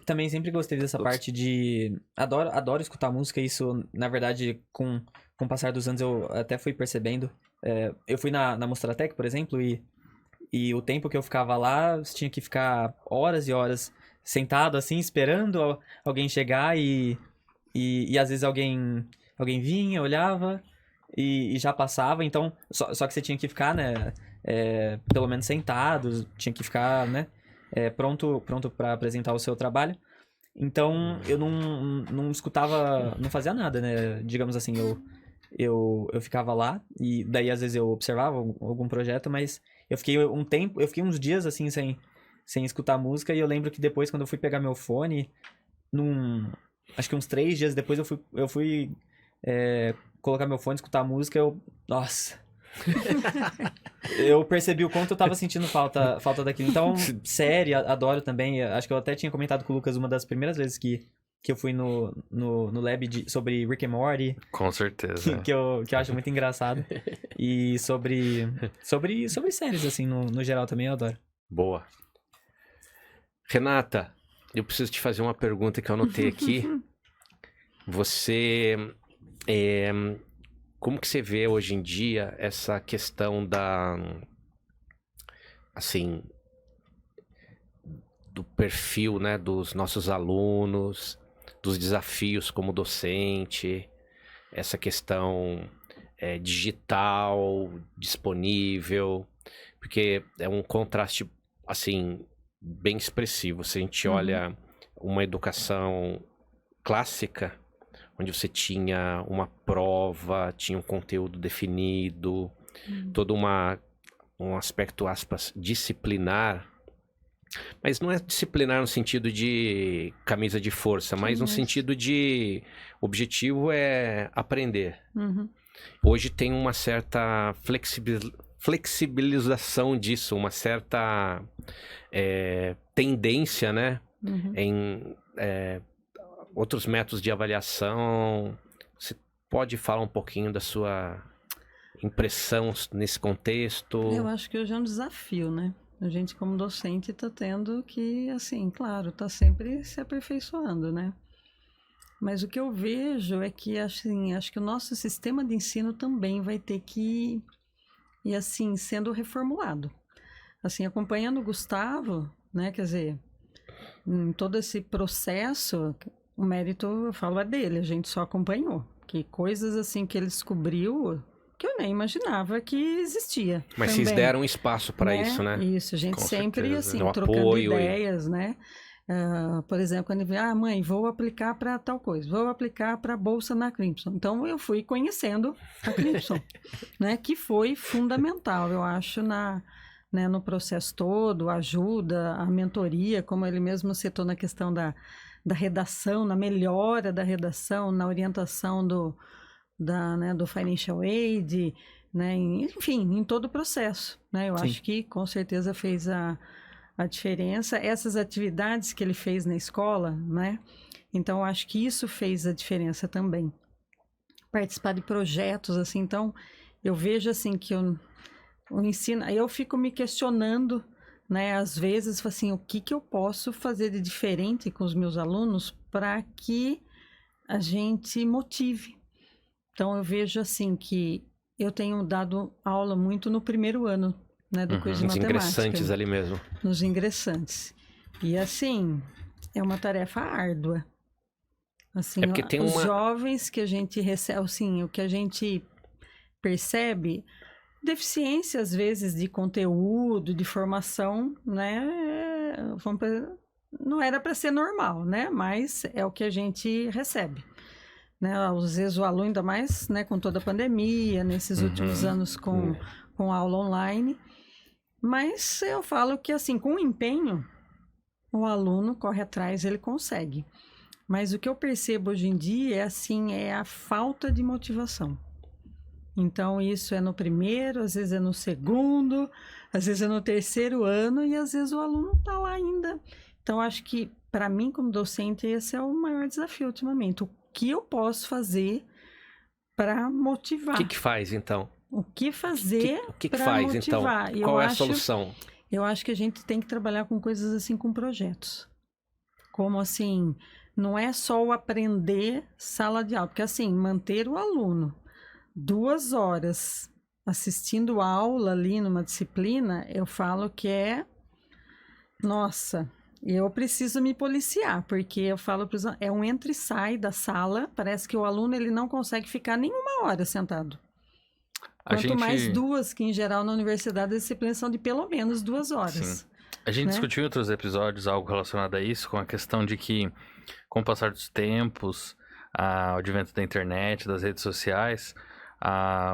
C: também sempre gostei dessa parte de... Adoro escutar música, isso, na verdade, com o passar dos anos eu até fui percebendo. Eu fui na Mostratec, por exemplo, e o tempo que eu ficava lá, tinha que ficar horas e horas sentado, assim, esperando alguém chegar e às vezes alguém vinha, olhava e já passava, então... Só que você tinha que ficar, né, pelo menos sentado, tinha que ficar, né... pronto para apresentar o seu trabalho. Então, eu não escutava, não fazia nada, né? Digamos assim, eu ficava lá e daí às vezes eu observava algum projeto, mas eu fiquei uns dias assim sem escutar música e eu lembro que depois quando eu fui pegar meu fone, acho que uns 3 dias depois eu fui colocar meu fone, escutar música, nossa... Eu percebi o quanto eu tava sentindo falta daquilo. Então, série, adoro também. Acho que eu até tinha comentado com o Lucas uma das primeiras vezes que eu fui no lab sobre Rick and Morty.
B: Com certeza.
C: Que eu acho muito engraçado. E sobre séries, assim, no geral também eu adoro.
A: Boa. Renata, eu preciso te fazer uma pergunta que eu anotei aqui. Você... Como que você vê hoje em dia essa questão do perfil, né, dos nossos alunos, dos desafios como docente, essa questão digital, disponível, porque é um contraste, assim, bem expressivo. Se a gente olha uma educação clássica, onde você tinha uma prova, tinha um conteúdo definido, todo um aspecto, aspas, disciplinar. Mas não é disciplinar no sentido de camisa de força, mas no sentido de objetivo é aprender. Hoje tem uma certa flexibilização disso, uma certa tendência, né? Em outros métodos de avaliação. Você pode falar um pouquinho da sua impressão nesse contexto?
D: Eu acho que hoje é um desafio, né? A gente, como docente, está tendo que, assim, claro, está sempre se aperfeiçoando, né? Mas o que eu vejo é que, assim, acho que o nosso sistema de ensino também vai ter que ir, assim, sendo reformulado. Assim, acompanhando o Gustavo, né? Quer dizer, em todo esse processo, o mérito, eu falo, é dele, a gente só acompanhou. Que coisas, assim, que ele descobriu, que eu nem imaginava que existia.
A: Mas
D: também,
A: vocês deram espaço para isso, né?
D: Isso, a gente
B: Com
D: sempre,
B: certeza.
D: assim,
A: Deu
D: trocando
A: apoio
D: ideias, né? Por exemplo, quando ele vê, mãe, vou aplicar para tal coisa, vou aplicar para a bolsa na Crimson. Então, eu fui conhecendo a Crimson, né? Que foi fundamental, eu acho, no processo todo, a ajuda, a mentoria, como ele mesmo citou na questão da redação, na melhora da redação, na orientação do Financial Aid, né? Enfim, em todo o processo, né? Eu acho que com certeza fez a diferença. Essas atividades que ele fez na escola, né? Então, eu acho que isso fez a diferença também. Participar de projetos, assim, então, eu vejo, assim, que o ensino... Eu fico me questionando, né? Às vezes, assim, o que eu posso fazer de diferente com os meus alunos para que a gente motive. Então, eu vejo, assim, que eu tenho dado aula muito no primeiro ano, né, do curso de
A: Os
D: matemática.
A: ingressantes ali mesmo.
D: Nos ingressantes. E, assim, é uma tarefa árdua. Assim,
A: porque tem
D: os
A: uma...
D: jovens que a gente recebe, assim, o que a gente percebe, deficiência, às vezes, de conteúdo, de formação, né, não era para ser normal, né, mas é o que a gente recebe. Né, às vezes o aluno, ainda mais, né, com toda a pandemia, nesses últimos anos com aula online. Mas eu falo que, assim, com empenho, o aluno corre atrás, ele consegue. Mas o que eu percebo hoje em dia é a falta de motivação. Então, isso é no primeiro, às vezes é no segundo, às vezes é no terceiro ano, e às vezes o aluno está lá ainda. Então, acho que, para mim, como docente, esse é o maior desafio ultimamente. O que eu posso fazer para motivar?
A: O que faz, então?
D: O que fazer para
A: faz,
D: motivar?
A: Então? Qual é a solução?
D: Eu acho que a gente tem que trabalhar com coisas assim, com projetos. Como assim, não é só o aprender sala de aula, porque assim, manter o aluno 2 horas assistindo aula ali numa disciplina, eu falo que nossa, eu preciso me policiar, porque eu falo para os alunos, é um entra e sai da sala, parece que o aluno ele não consegue ficar nem 1 hora sentado. Quanto mais 2, que em geral na universidade as disciplinas são de pelo menos 2 horas.
B: Sim. A gente discutiu em outros episódios algo relacionado a isso, com a questão de que, com o passar dos tempos, o advento da internet, das redes sociais,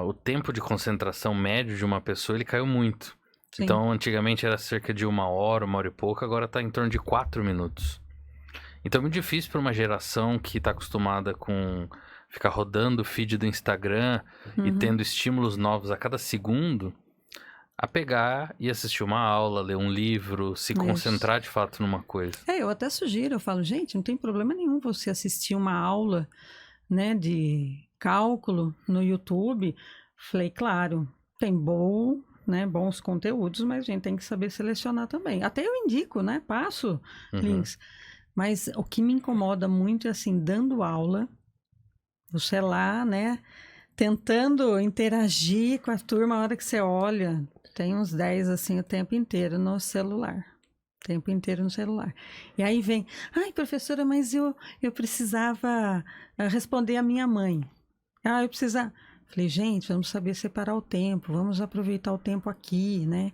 B: o tempo de concentração médio de uma pessoa, ele caiu muito. Sim. Então, antigamente era cerca de 1 hora, 1 hora e pouco, agora está em torno de 4 minutos. Então, é muito difícil para uma geração que está acostumada com ficar rodando o feed do Instagram e tendo estímulos novos a cada segundo, a pegar e assistir uma aula, ler um livro, se concentrar de fato numa coisa.
D: Eu até sugiro, eu falo, gente, não tem problema nenhum você assistir uma aula, né, de cálculo no YouTube. Falei, claro, tem bons conteúdos, mas a gente tem que saber selecionar também. Até eu indico, né, passo links. Mas o que me incomoda muito é assim, dando aula, você lá, né, tentando interagir com a turma, a hora que você olha, tem uns 10 assim o tempo inteiro no celular. E aí vem, ai, professora, mas eu precisava responder a minha mãe. Eu precisava... Falei, gente, vamos saber separar o tempo, vamos aproveitar o tempo aqui, né?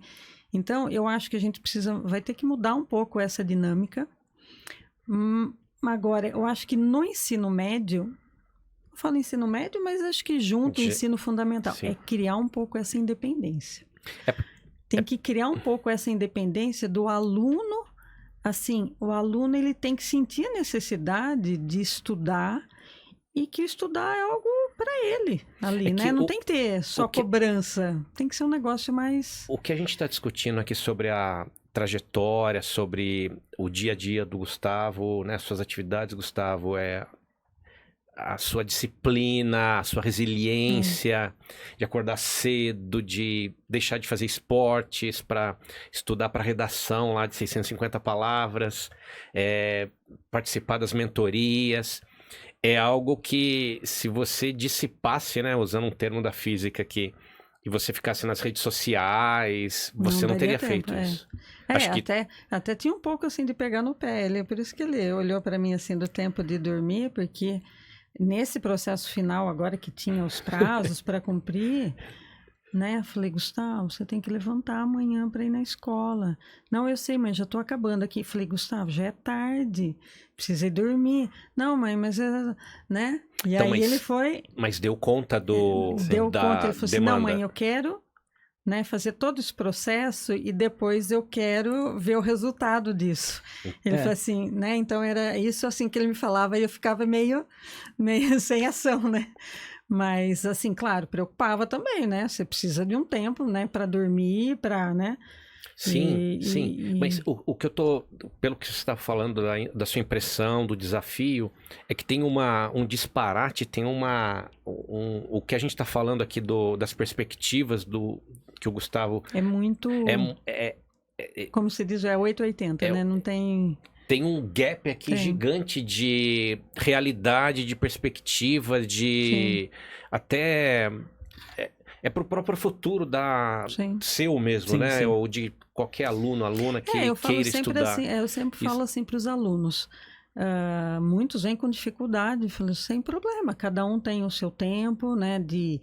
D: Então, eu acho que a gente vai ter que mudar um pouco essa dinâmica. Agora, eu acho que no ensino médio, eu falo ensino médio, mas acho que junto o ensino fundamental,
A: Sim.
D: é criar um pouco essa independência.
A: É-
D: Tem que criar um pouco essa independência do aluno, assim, o aluno ele tem que sentir a necessidade de estudar e que estudar é algo para ele ali,
A: É que
D: né? Não
A: o-
D: tem que ter só
A: o que-
D: cobrança, tem que ser um negócio mais...
A: O que a gente está discutindo aqui sobre a trajetória, sobre o dia a dia do Gustavo, né? Suas atividades, Gustavo, a sua disciplina, a sua resiliência de acordar cedo, de deixar de fazer esportes para estudar para redação lá de 650 palavras, participar das mentorias. É algo que, se você dissipasse, né, usando um termo da física aqui, e você ficasse nas redes sociais, você não teria
D: daria
A: feito
D: tempo,
A: isso. Acho que
D: até tinha um pouco assim de pegar no pé. Por isso que ele olhou para mim assim do tempo de dormir, porque nesse processo final agora que tinha os prazos para cumprir, né? Eu falei, Gustavo, você tem que levantar amanhã para ir na escola. Não, eu sei, mãe, já tô acabando aqui. Falei, Gustavo, já é tarde, precisei dormir. Não, mãe, mas né? E
A: Então,
D: aí
A: mas
D: ele foi,
A: Mas deu conta
D: deu
A: da
D: conta, ele falou assim,
A: demanda.
D: não, mãe, eu quero, né, fazer todo esse processo e depois eu quero ver o resultado disso. Ele falou assim, né, então era isso assim que ele me falava e eu ficava meio sem ação, né? Mas assim, claro, preocupava também, né? Você precisa de um tempo, né, para dormir, para, né?
A: Sim, sim. Mas o que eu tô, pelo que você está falando da sua impressão, do desafio, é que tem um disparate, tem o que a gente está falando aqui das perspectivas que o Gustavo
D: É muito, como se diz, é 880, né? Não tem...
A: Tem um gap aqui
D: Tem.
A: gigante de realidade, de perspectiva, de até pro próprio futuro
D: Sim.
A: seu mesmo,
C: Sim,
A: né?
C: sim.
A: Ou de qualquer aluno, aluna que
D: eu falo
A: queira
D: sempre
A: estudar.
D: assim, eu sempre falo assim para os alunos. Muitos vêm com dificuldade, eu falo, sem problema, cada um tem o seu tempo, né, de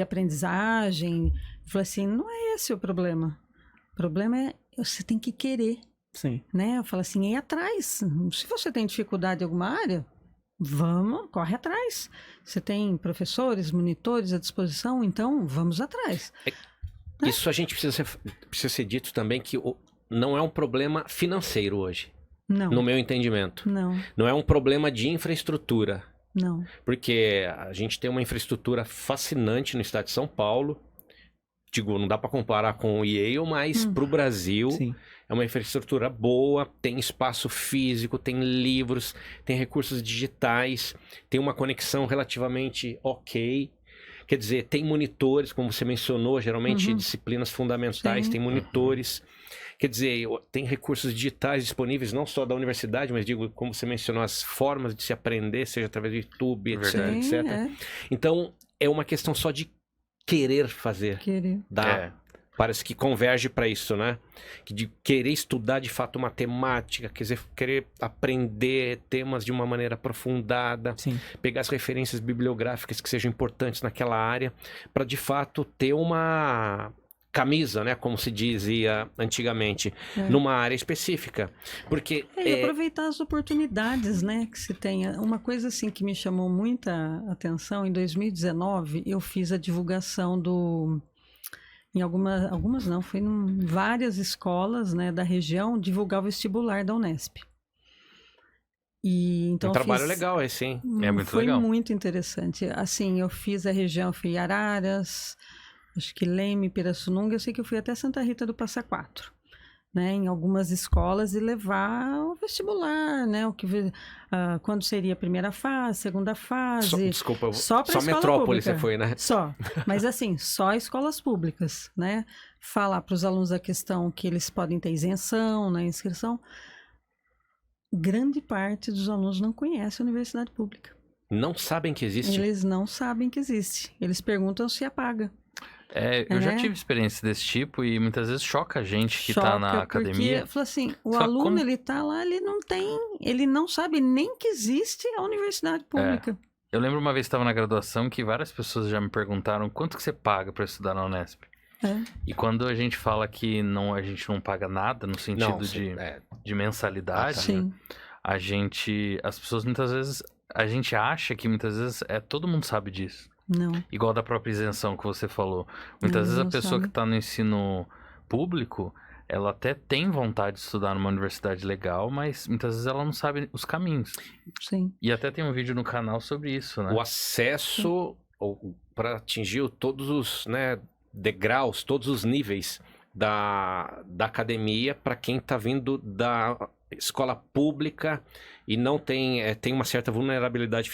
D: aprendizagem. Eu falo assim, não é esse o problema. O problema é você tem que querer,
C: Sim.
D: né? Eu falo assim, ir atrás. Se você tem dificuldade em alguma área, corre atrás. Você tem professores, monitores à disposição, então vamos atrás.
A: Isso a gente precisa ser dito também que não é um problema financeiro hoje,
D: Não,
A: no meu entendimento.
D: não,
A: Não é um problema de infraestrutura.
D: não.
A: Porque a gente tem uma infraestrutura fascinante no estado de São Paulo. Digo, não dá para comparar com o Yale, mas para o Brasil
C: Sim.
A: é uma infraestrutura boa, tem espaço físico, tem livros, tem recursos digitais, tem uma conexão relativamente ok. Quer dizer, tem monitores, como você mencionou, geralmente disciplinas fundamentais,
D: Sim.
A: tem monitores. Quer dizer, tem recursos digitais disponíveis, não só da universidade, mas digo, como você mencionou, as formas de se aprender, seja através do YouTube, etc,
B: Verdade.
D: Sim,
A: etc. Então, é uma questão só de querer fazer.
D: querer.
A: Parece que converge para isso, né? De querer estudar de fato matemática, quer dizer, querer aprender temas de uma maneira aprofundada,
C: Sim.
A: pegar as referências bibliográficas que sejam importantes naquela área, para de fato ter uma camisa, né? Como se dizia antigamente, numa área específica. Porque
D: E aproveitar as oportunidades, né, que se tenha. Uma coisa assim que me chamou muita atenção, em 2019 eu fiz a divulgação em algumas não, foi em várias escolas, né, da região, divulgar o vestibular da Unesp. E então
A: um trabalho legal esse, hein?
B: É muito
D: foi
B: legal.
D: muito interessante. Assim, eu fiz a região, fui Araras, acho que Leme, Pirassununga, eu sei que eu fui até Santa Rita do Passa Quatro, né, em algumas escolas e levar o vestibular, né, quando seria a primeira fase, segunda fase.
A: Desculpa,
D: só pra
A: só
D: escola
A: Metrópole
D: pública.
A: você foi, né?
D: Só, mas assim, só escolas públicas, né? Falar para os alunos a questão que eles podem ter isenção na inscrição. Grande parte dos alunos não conhece a universidade pública.
A: Não sabem que existe.
D: Eles não sabem que existe. Eles perguntam se apaga.
B: Eu já tive experiência desse tipo e muitas vezes choca a gente que tá na academia.
D: Porque, fala assim, o
B: Só
D: aluno,
B: como-
D: ele tá lá, ele não sabe nem que existe a universidade pública.
B: Eu lembro uma vez que estava na graduação que várias pessoas já me perguntaram quanto que você paga para estudar na Unesp.
D: É.
B: E quando a gente fala que a gente não paga nada no sentido
A: Não, sim,
B: de mensalidade,
D: Sim.
B: as pessoas muitas vezes a gente acha que muitas vezes todo mundo sabe disso.
D: Não.
B: Igual da própria isenção que você falou. Muitas vezes a
D: Não
B: pessoa
D: sabe.
B: que tá no ensino público, ela até tem vontade de estudar numa universidade legal, mas muitas vezes ela não sabe os caminhos.
D: Sim.
B: E até tem um vídeo no canal sobre isso, né?
A: O acesso para atingir todos os, né, degraus, todos os níveis da academia para quem está vindo da escola pública e não tem uma certa vulnerabilidade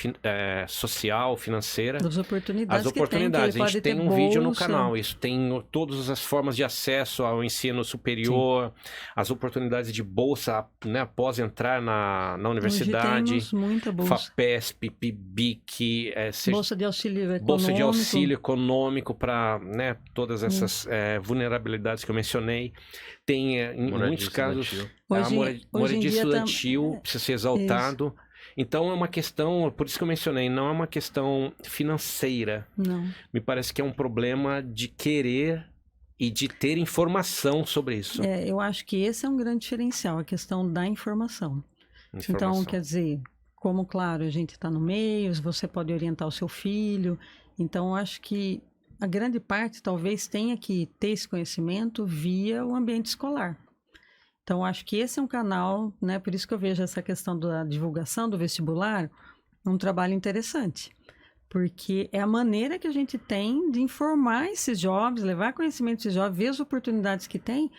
A: social, financeira.
D: Das oportunidades
A: As oportunidades,
D: que
A: a gente tem um vídeo no
D: bolsa.
A: canal, isso tem todas as formas de acesso ao ensino superior, as oportunidades de bolsa, né, após entrar na universidade,
D: Hoje temos muita bolsa.
A: FAPESP, PIBIC,
D: Bolsa de auxílio econômico.
A: bolsa de auxílio econômico para, né, todas essas vulnerabilidades que eu mencionei. Tem, em muitos casos,
D: Hoje
A: moradia
D: em dia
A: estudantil precisa ser exaltado. Então é uma questão, por isso que eu mencionei, não é uma questão financeira.
D: Não.
A: Me parece que é um problema de querer e de ter informação sobre isso.
D: Eu acho que esse é um grande diferencial, a questão da informação. Então, quer dizer, como, claro, a gente está no meio, você pode orientar o seu filho. Então, eu acho que a grande parte talvez tenha que ter esse conhecimento via o ambiente escolar. Então, eu acho que esse é um canal, né? Por isso que eu vejo essa questão da divulgação do vestibular um trabalho interessante. Porque é a maneira que a gente tem de informar esses jovens, levar conhecimento a esses jovens, ver as oportunidades que tem.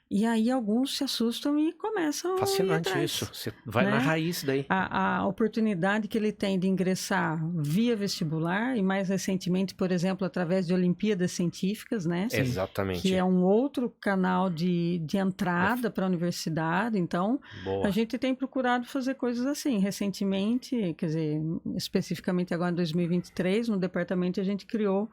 D: E aí alguns se assustam e começam
A: Fascinante
D: a ir atrás,
A: isso. Você vai
D: né?
A: na raiz daí.
D: A oportunidade que ele tem de ingressar via vestibular e mais recentemente, por exemplo, através de Olimpíadas Científicas, né?
A: Exatamente.
D: Que é um outro canal de entrada para a universidade. Então,
A: Boa.
D: a gente tem procurado fazer coisas assim. Recentemente, quer dizer, especificamente agora em 2023, no departamento a gente criou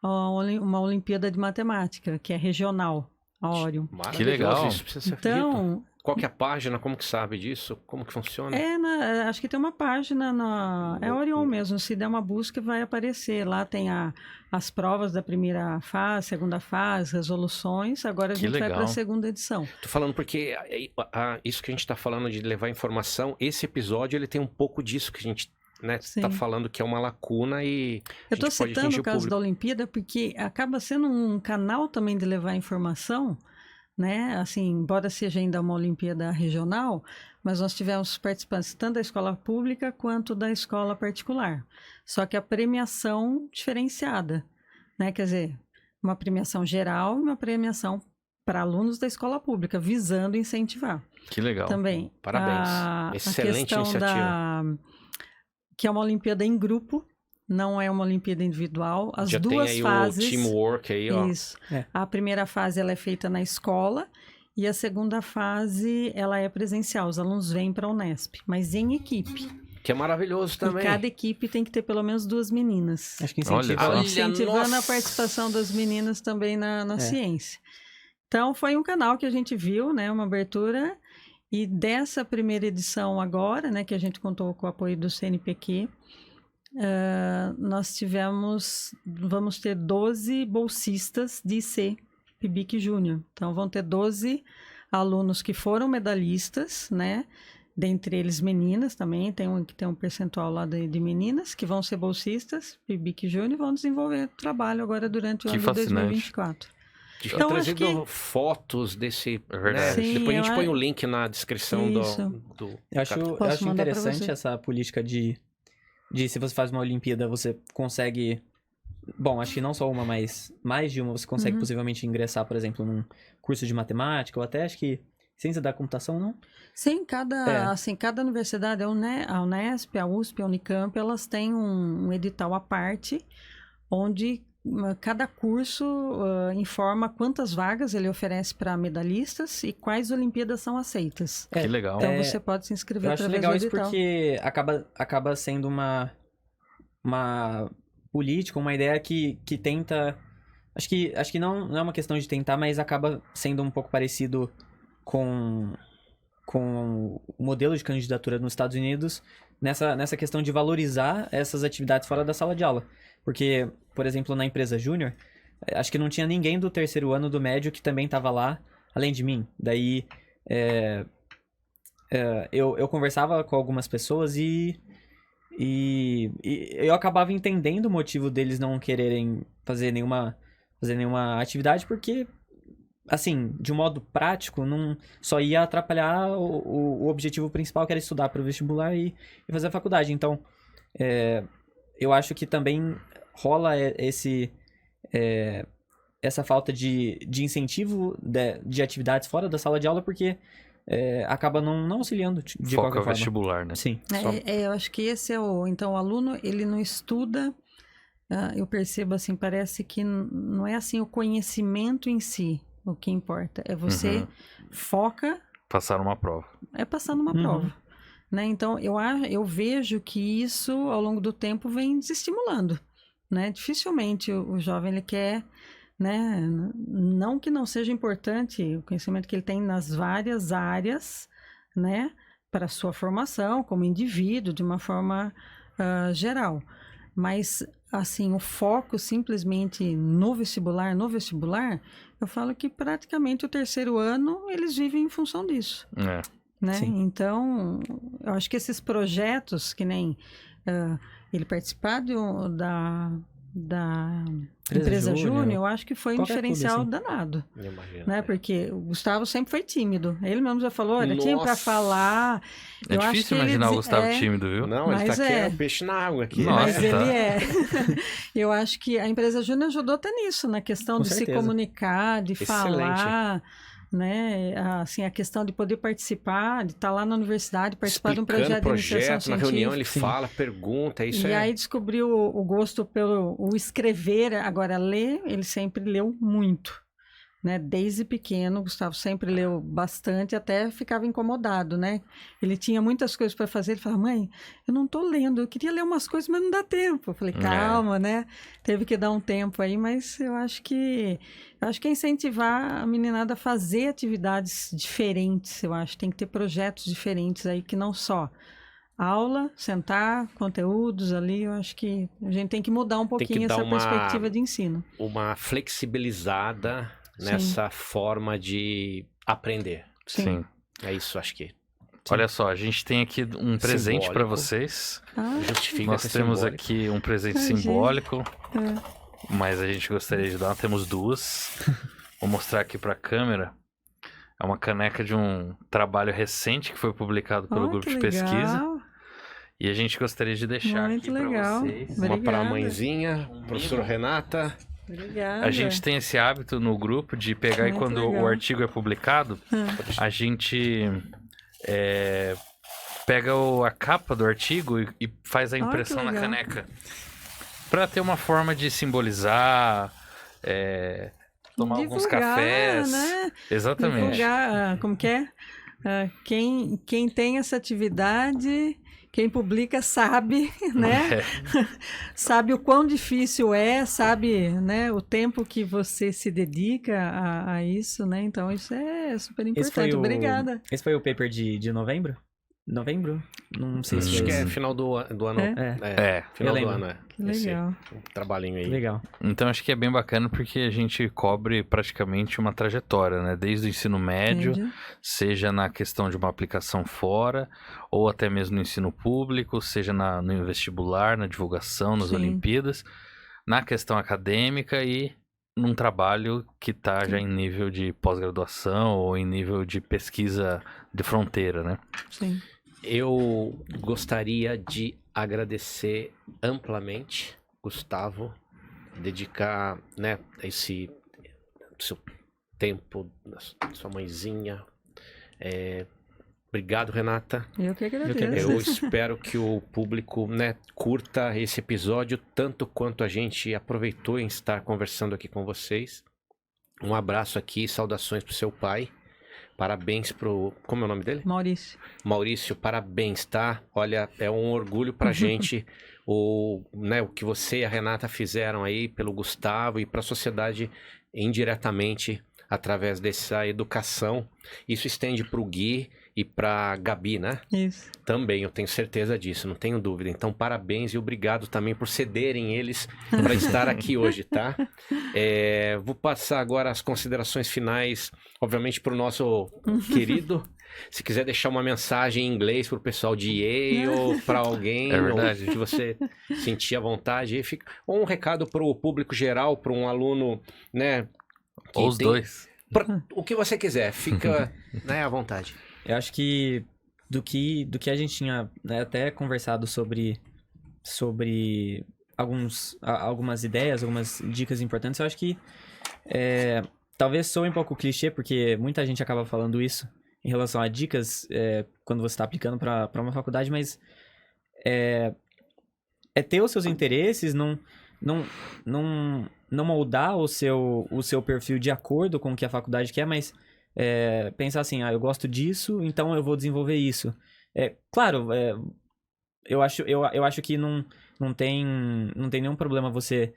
D: uma Olimpíada de Matemática, que é regional. Ório.
B: Que legal.
A: Isso precisa ser
D: Então,
A: dito. Qual que é a página? Como que sabe disso? Como que funciona?
D: acho que tem uma página é Orion mesmo. Se der uma busca, vai aparecer. Lá tem as provas da primeira fase, segunda fase, resoluções. Agora a
B: Que
D: gente vai
B: legal.
D: para a segunda edição.
A: Tô falando porque isso que a gente está falando de levar informação, esse episódio ele tem um pouco disso que a gente, né, tá falando que é uma lacuna e
D: eu estou citando o caso da Olimpíada porque acaba sendo um canal também de levar informação, né? Assim, embora seja ainda uma Olimpíada regional, mas nós tivemos participantes tanto da escola pública quanto da escola particular. Só que a premiação diferenciada, né? Quer dizer, uma premiação geral e uma premiação para alunos da escola pública, visando incentivar.
B: Que legal.
D: Também.
A: Parabéns. Excelente iniciativa.
D: Que é uma Olimpíada em grupo, não é uma Olimpíada individual. As
A: Já
D: duas
A: tem aí
D: fases.
A: o teamwork aí, ó.
D: Isso. A primeira fase ela é feita na escola e a segunda fase ela é presencial. Os alunos vêm para a Unesp, mas em equipe.
A: Que é maravilhoso também.
D: E cada equipe tem que ter pelo menos 2 meninas.
C: Acho que incentiva.
B: Olha só.
D: Incentivando a participação das meninas também na ciência. Então, foi um canal que a gente viu, né? Uma abertura. E dessa primeira edição agora, né? Que a gente contou com o apoio do CNPq, nós vamos ter 12 bolsistas de IC, PIBIC Júnior. Então, vão ter 12 alunos que foram medalhistas, né? Dentre eles meninas também, tem um percentual lá de meninas que vão ser bolsistas, PIBIC Júnior, e vão desenvolver trabalho agora durante o ano de 2024.
A: Então, trazendo fotos desse...
B: É verdade.
A: Né?
D: Sim,
A: depois a gente põe o link na descrição do...
C: Eu acho
D: mandar pra
C: interessante
D: você.
C: essa política de se você faz uma Olimpíada, você consegue... Bom, acho que não só uma, mas mais de uma, você consegue possivelmente ingressar, por exemplo, num curso de matemática, ou até acho que ciência da computação, não?
D: Sim, cada universidade, a Unesp, a USP, a Unicamp, elas têm um edital à parte, onde cada curso informa quantas vagas ele oferece para medalhistas e quais Olimpíadas são aceitas.
B: Que legal.
D: Então você pode se inscrever
C: Eu acho
D: através
C: legal
D: do
C: isso
D: edital.
C: porque acaba sendo uma política, uma ideia que tenta... Acho que não é uma questão de tentar, mas acaba sendo um pouco parecido com o modelo de candidatura nos Estados Unidos nessa questão de valorizar essas atividades fora da sala de aula. Porque, por exemplo, na empresa Júnior, acho que não tinha ninguém do terceiro ano do médio que também estava lá, além de mim. Daí, eu conversava com algumas pessoas e E eu acabava entendendo o motivo deles não quererem fazer nenhuma atividade, porque, assim, de um modo prático, não só ia atrapalhar o objetivo principal, que era estudar para o vestibular e fazer a faculdade. Então, eu acho que também rola essa falta de incentivo de atividades fora da sala de aula, porque acaba não auxiliando de
B: Foca
C: qualquer
B: o
C: forma.
B: vestibular, né?
C: Sim.
D: Eu acho que esse é então o aluno, ele não estuda, eu percebo assim, parece que não é assim o conhecimento em si o que importa, é você foca...
B: Passar uma prova.
D: É passar numa prova, né? Então, eu vejo que isso, ao longo do tempo, vem desestimulando, né? Dificilmente o jovem, ele quer, né? Não que não seja importante o conhecimento que ele tem nas várias áreas, né? Para a sua formação como indivíduo, de uma forma geral. Mas, assim, o foco simplesmente no vestibular, eu falo que praticamente o terceiro ano eles vivem em função disso. Né?
C: Sim.
D: Então, eu acho que esses projetos, que nem ele participar da empresa Júnior, eu acho que foi um diferencial
C: clube, assim.
D: danado.
A: Eu imagino,
D: Né? Porque o Gustavo sempre foi tímido. Ele mesmo já falou, olha, tinha para falar.
B: É
D: eu acho
B: difícil
D: que
B: imaginar o Gustavo tímido, viu?
A: Não, ele
D: Mas
A: tá aqui, o peixe na água aqui.
B: Nossa,
D: Mas
B: tá.
D: ele é. Eu acho que a empresa Júnior ajudou até nisso, na questão
C: Com
D: de
C: certeza.
D: se comunicar, de
A: Excelente.
D: falar, né? Assim, a questão de poder participar, de estar lá na universidade, participar de um
A: Explicando
D: projeto de iniciação
A: na
D: científica.
A: reunião ele
C: Sim.
A: fala, pergunta, isso
D: E
A: é...
D: aí descobriu o gosto pelo o escrever. Agora, ler, ele sempre leu muito. Né? Desde pequeno, o Gustavo sempre leu bastante, até ficava incomodado, né? Ele tinha muitas coisas para fazer, ele falava, mãe, eu não tô lendo, eu queria ler umas coisas, mas não dá tempo. Eu falei, calma, né? Teve que dar um tempo aí, mas eu acho que é incentivar a meninada a fazer atividades diferentes, eu acho, tem que ter projetos diferentes aí, que não só aula, sentar, conteúdos ali, eu acho que a gente tem que mudar um
A: Tem que
D: pouquinho
A: dar
D: essa
A: uma-
D: perspectiva de ensino.
A: uma flexibilizada nessa forma de aprender.
B: Sim.
A: É isso, acho que
B: Olha só, a gente tem aqui um presente para
A: Simbólico.
B: vocês.
D: Ah,
A: justifica
B: Nós
A: ser
B: temos
A: simbólico.
B: aqui um presente
D: Ai, gente.
B: simbólico, mas a gente gostaria de dar. Temos duas. Vou mostrar aqui para a câmera. É uma caneca de um trabalho recente que foi publicado pelo grupo
D: que
B: de pesquisa.
D: legal.
B: E a gente gostaria de deixar
D: Muito
B: aqui para
D: legal.
B: vocês.
A: Uma para a
D: Obrigada.
A: mãezinha, professora Renata.
D: Obrigada.
B: A gente tem esse hábito no grupo de pegar e
D: Muito
B: quando
D: legal.
B: o artigo é publicado, a gente pega a capa do artigo e faz a
D: que
B: impressão na
D: legal.
B: caneca. Para ter uma forma de simbolizar, tomar alguns
D: Divulgar,
B: cafés.
D: né?
B: Exatamente.
D: Divulgar, como que é? Quem tem essa atividade, quem publica sabe, né? Sabe o quão difícil sabe, né? O tempo que você se dedica a isso, né? Então isso é super importante. Obrigada.
C: Esse foi o paper de novembro? Novembro? Não sei se
A: Acho
C: foi
A: que é
C: esse.
A: final do ano. Final
C: eu
A: do
C: lembro.
A: ano,
D: Que legal.
A: Esse trabalhinho aí.
C: Legal.
B: Então acho que é bem bacana porque a gente cobre praticamente uma trajetória, né? Desde o ensino médio,
D: Entendi.
B: seja na questão de uma aplicação fora, ou até mesmo no ensino público, seja no vestibular, na divulgação, nas
D: Sim.
B: Olimpíadas, na questão acadêmica e num trabalho que está já em nível de pós-graduação ou em nível de pesquisa de fronteira, né?
D: Sim.
A: Eu gostaria de agradecer amplamente, Gustavo, dedicar, né, esse seu tempo, sua mãezinha. Obrigado, Renata.
D: Eu que agradeço.
C: que agradeço.
A: Eu espero que o público, né, curta esse episódio tanto quanto a gente aproveitou em estar conversando aqui com vocês. Um abraço aqui, saudações pro seu pai. Parabéns pro... Como é o nome dele?
D: Maurício.
A: Maurício, parabéns, tá? Olha, é um orgulho pra gente o que você e a Renata fizeram aí pelo Gustavo e pra sociedade indiretamente através dessa educação. Isso estende para o Gui e para a Gabi, né?
D: Isso.
A: Também, eu tenho certeza disso, não tenho dúvida. Então, parabéns e obrigado também por cederem eles para estar aqui hoje, tá? Vou passar agora as considerações finais, obviamente, para o nosso querido. Se quiser deixar uma mensagem em inglês para o pessoal de Yale, para alguém, ou que você sentir à vontade, ou um recado para o público geral, para um aluno, né?
B: Ou os dois.
A: O que você quiser, fica, né, à vontade.
C: Eu acho que do que a gente tinha, né, até conversado sobre algumas ideias, algumas dicas importantes, eu acho que talvez soe um pouco clichê, porque muita gente acaba falando isso em relação a dicas quando você está aplicando para uma faculdade, mas é ter os seus interesses, não moldar o seu perfil de acordo com o que a faculdade quer, mas pensar assim, eu gosto disso, então eu vou desenvolver isso. Claro, eu acho que não tem nenhum problema você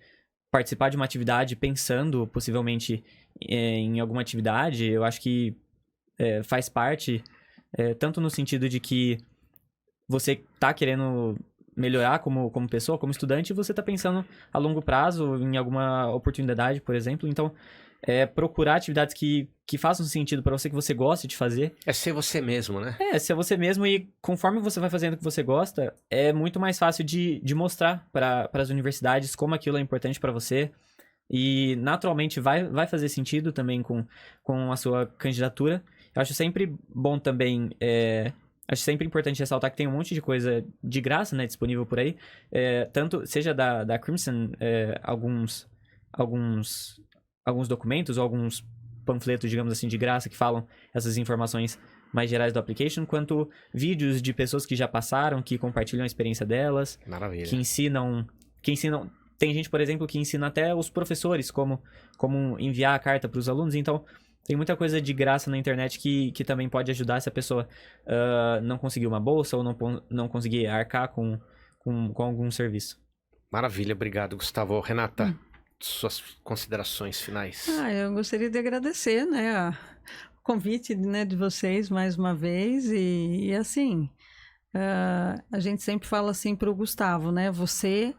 C: participar de uma atividade pensando possivelmente em alguma atividade. Eu acho que faz parte, tanto no sentido de que você tá querendo melhorar como pessoa, como estudante, e você tá pensando a longo prazo em alguma oportunidade, por exemplo. Então, procurar atividades que façam sentido para você, que você goste de fazer.
A: É ser você mesmo, né?
C: Ser você mesmo, e conforme você vai fazendo o que você gosta, é muito mais fácil de mostrar para as universidades como aquilo é importante para você. E naturalmente vai fazer sentido também com a sua candidatura. Eu acho sempre bom também, acho sempre importante ressaltar que tem um monte de coisa de graça, né, disponível por aí. Tanto, seja da Crimson, alguns documentos ou alguns panfletos, digamos assim, de graça que falam essas informações mais gerais do application, quanto vídeos de pessoas que já passaram, que compartilham a experiência delas.
A: Maravilha.
C: Que ensinam. Tem gente, por exemplo, que ensina até os professores como enviar a carta para os alunos. Então, tem muita coisa de graça na internet que também pode ajudar se a pessoa não conseguir uma bolsa ou não conseguir arcar com algum serviço.
A: Maravilha, obrigado, Gustavo. Renata, suas considerações finais.
D: Eu gostaria de agradecer, né, o convite, né, de vocês mais uma vez. E assim, a gente sempre fala assim para o Gustavo, né? Você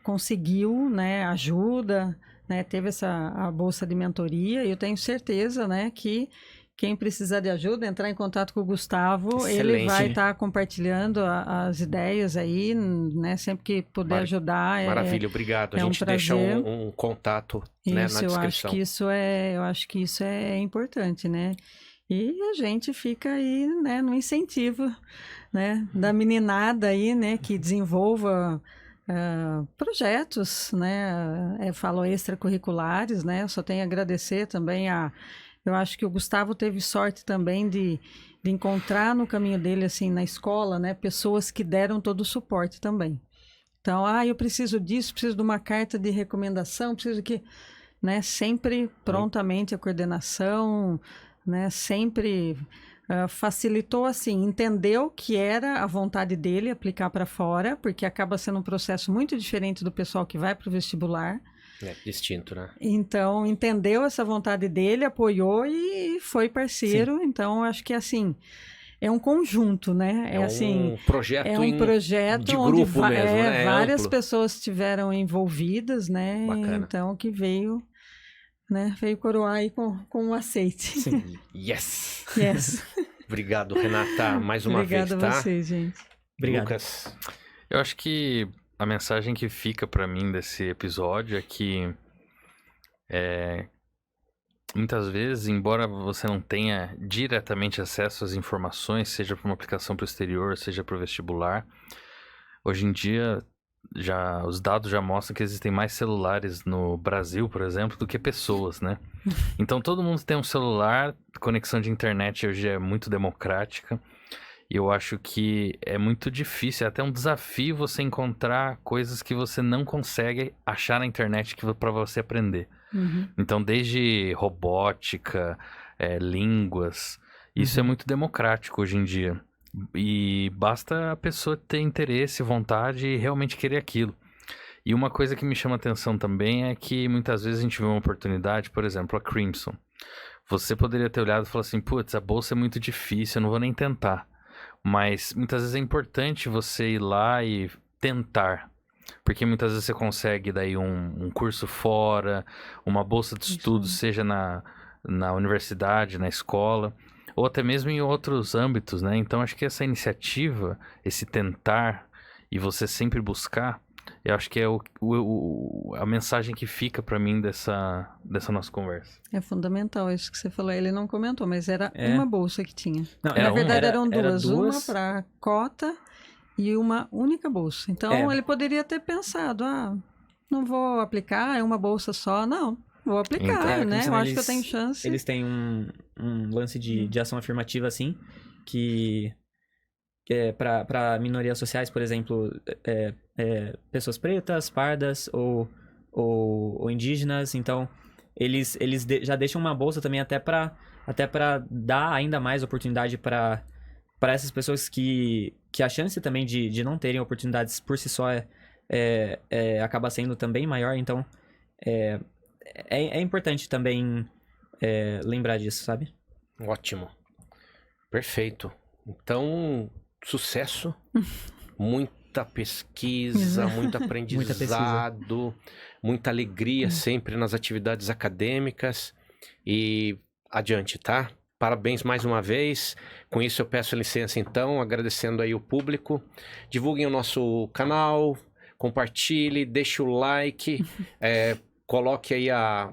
D: conseguiu, né, ajuda, né, teve a bolsa de mentoria, e eu tenho certeza, né, que quem precisar de ajuda, entrar em contato com o Gustavo. Excelente. Ele vai estar compartilhando as ideias aí, né, sempre que puder ajudar.
A: Maravilha, obrigado. A gente deixa um contato, né, na descrição.
D: Eu acho que isso é importante, né? E a gente fica aí, né, no incentivo, né, da meninada aí, né, que desenvolva projetos, né, falo extracurriculares, né, eu só tenho a agradecer também eu acho que o Gustavo teve sorte também de encontrar no caminho dele, assim, na escola, né, pessoas que deram todo o suporte também. Então, eu preciso disso, preciso de uma carta de recomendação, preciso que, né, sempre prontamente a coordenação, né, sempre facilitou, assim, entendeu que era a vontade dele aplicar para fora, porque acaba sendo um processo muito diferente do pessoal que vai para o vestibular.
A: Distinto, né?
D: Então, entendeu essa vontade dele, apoiou e foi parceiro. Sim. Então, acho que, assim, é um conjunto, né?
A: Um projeto de
D: onde
A: grupo mesmo, né?
D: Várias pessoas estiveram envolvidas, né?
A: Bacana.
D: Então, que veio, né? Veio coroar aí com um aceite.
A: Sim. Yes!
D: Yes!
A: Obrigado, Renata, mais uma vez, tá?
D: Obrigada a vocês, gente.
C: Obrigado.
A: Lucas.
B: Eu acho que a mensagem que fica pra mim desse episódio é que muitas vezes, embora você não tenha diretamente acesso às informações, seja para uma aplicação para o exterior, seja para o vestibular, hoje em dia os dados já mostram que existem mais celulares no Brasil, por exemplo, do que pessoas, né? Então todo mundo tem um celular, conexão de internet hoje é muito democrática. E eu acho que é muito difícil, é até um desafio você encontrar coisas que você não consegue achar na internet para você aprender.
D: Uhum.
B: Então, desde robótica, línguas, isso é muito democrático hoje em dia. E basta a pessoa ter interesse, vontade e realmente querer aquilo. E uma coisa que me chama atenção também é que muitas vezes a gente vê uma oportunidade, por exemplo, a Crimson. Você poderia ter olhado e falar assim, putz, a bolsa é muito difícil, eu não vou nem tentar. Mas muitas vezes é importante você ir lá e tentar. Porque muitas vezes você consegue daí um curso fora, uma bolsa de estudos, seja na universidade, na escola, ou até mesmo em outros âmbitos, né? Então acho que essa iniciativa, esse tentar e você sempre buscar, eu acho que é a mensagem que fica pra mim dessa nossa conversa.
D: É fundamental isso que você falou. Ele não comentou, mas era uma bolsa que tinha.
C: Não,
D: Na verdade,
C: era
D: eram duas. Uma
C: duas.
D: para cota e uma única bolsa. Então, ele poderia ter pensado, não vou aplicar, é uma bolsa só. Não, vou aplicar, né? Eu acho que eu tenho chance.
C: Eles têm um lance de ação afirmativa, assim, que é para minorias sociais, por exemplo, pessoas pretas, pardas ou indígenas. Então, eles já deixam uma bolsa também até para dar ainda mais oportunidade para essas pessoas que a chance também de não terem oportunidades por si só acaba sendo também maior. Então, é importante também lembrar disso, sabe?
A: Ótimo. Perfeito. Então, sucesso. Muita pesquisa, muito aprendizado, muita alegria sempre nas atividades acadêmicas. E adiante, tá? Parabéns mais uma vez. Com isso eu peço licença então, agradecendo aí o público. Divulguem o nosso canal, compartilhe, deixe o like, coloque aí a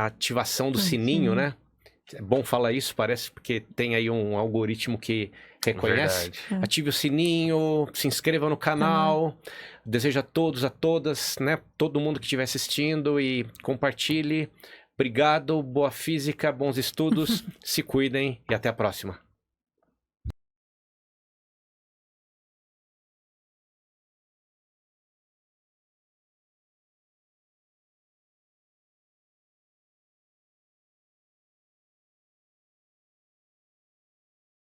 A: ativação do sininho, né? É bom falar isso, parece, porque tem aí um algoritmo que reconhece.
B: Verdade.
A: Ative o sininho, se inscreva no canal. Desejo a todos, a todas, né? Todo mundo que estiver assistindo e compartilhe. Obrigado, boa física, bons estudos, se cuidem e até a próxima.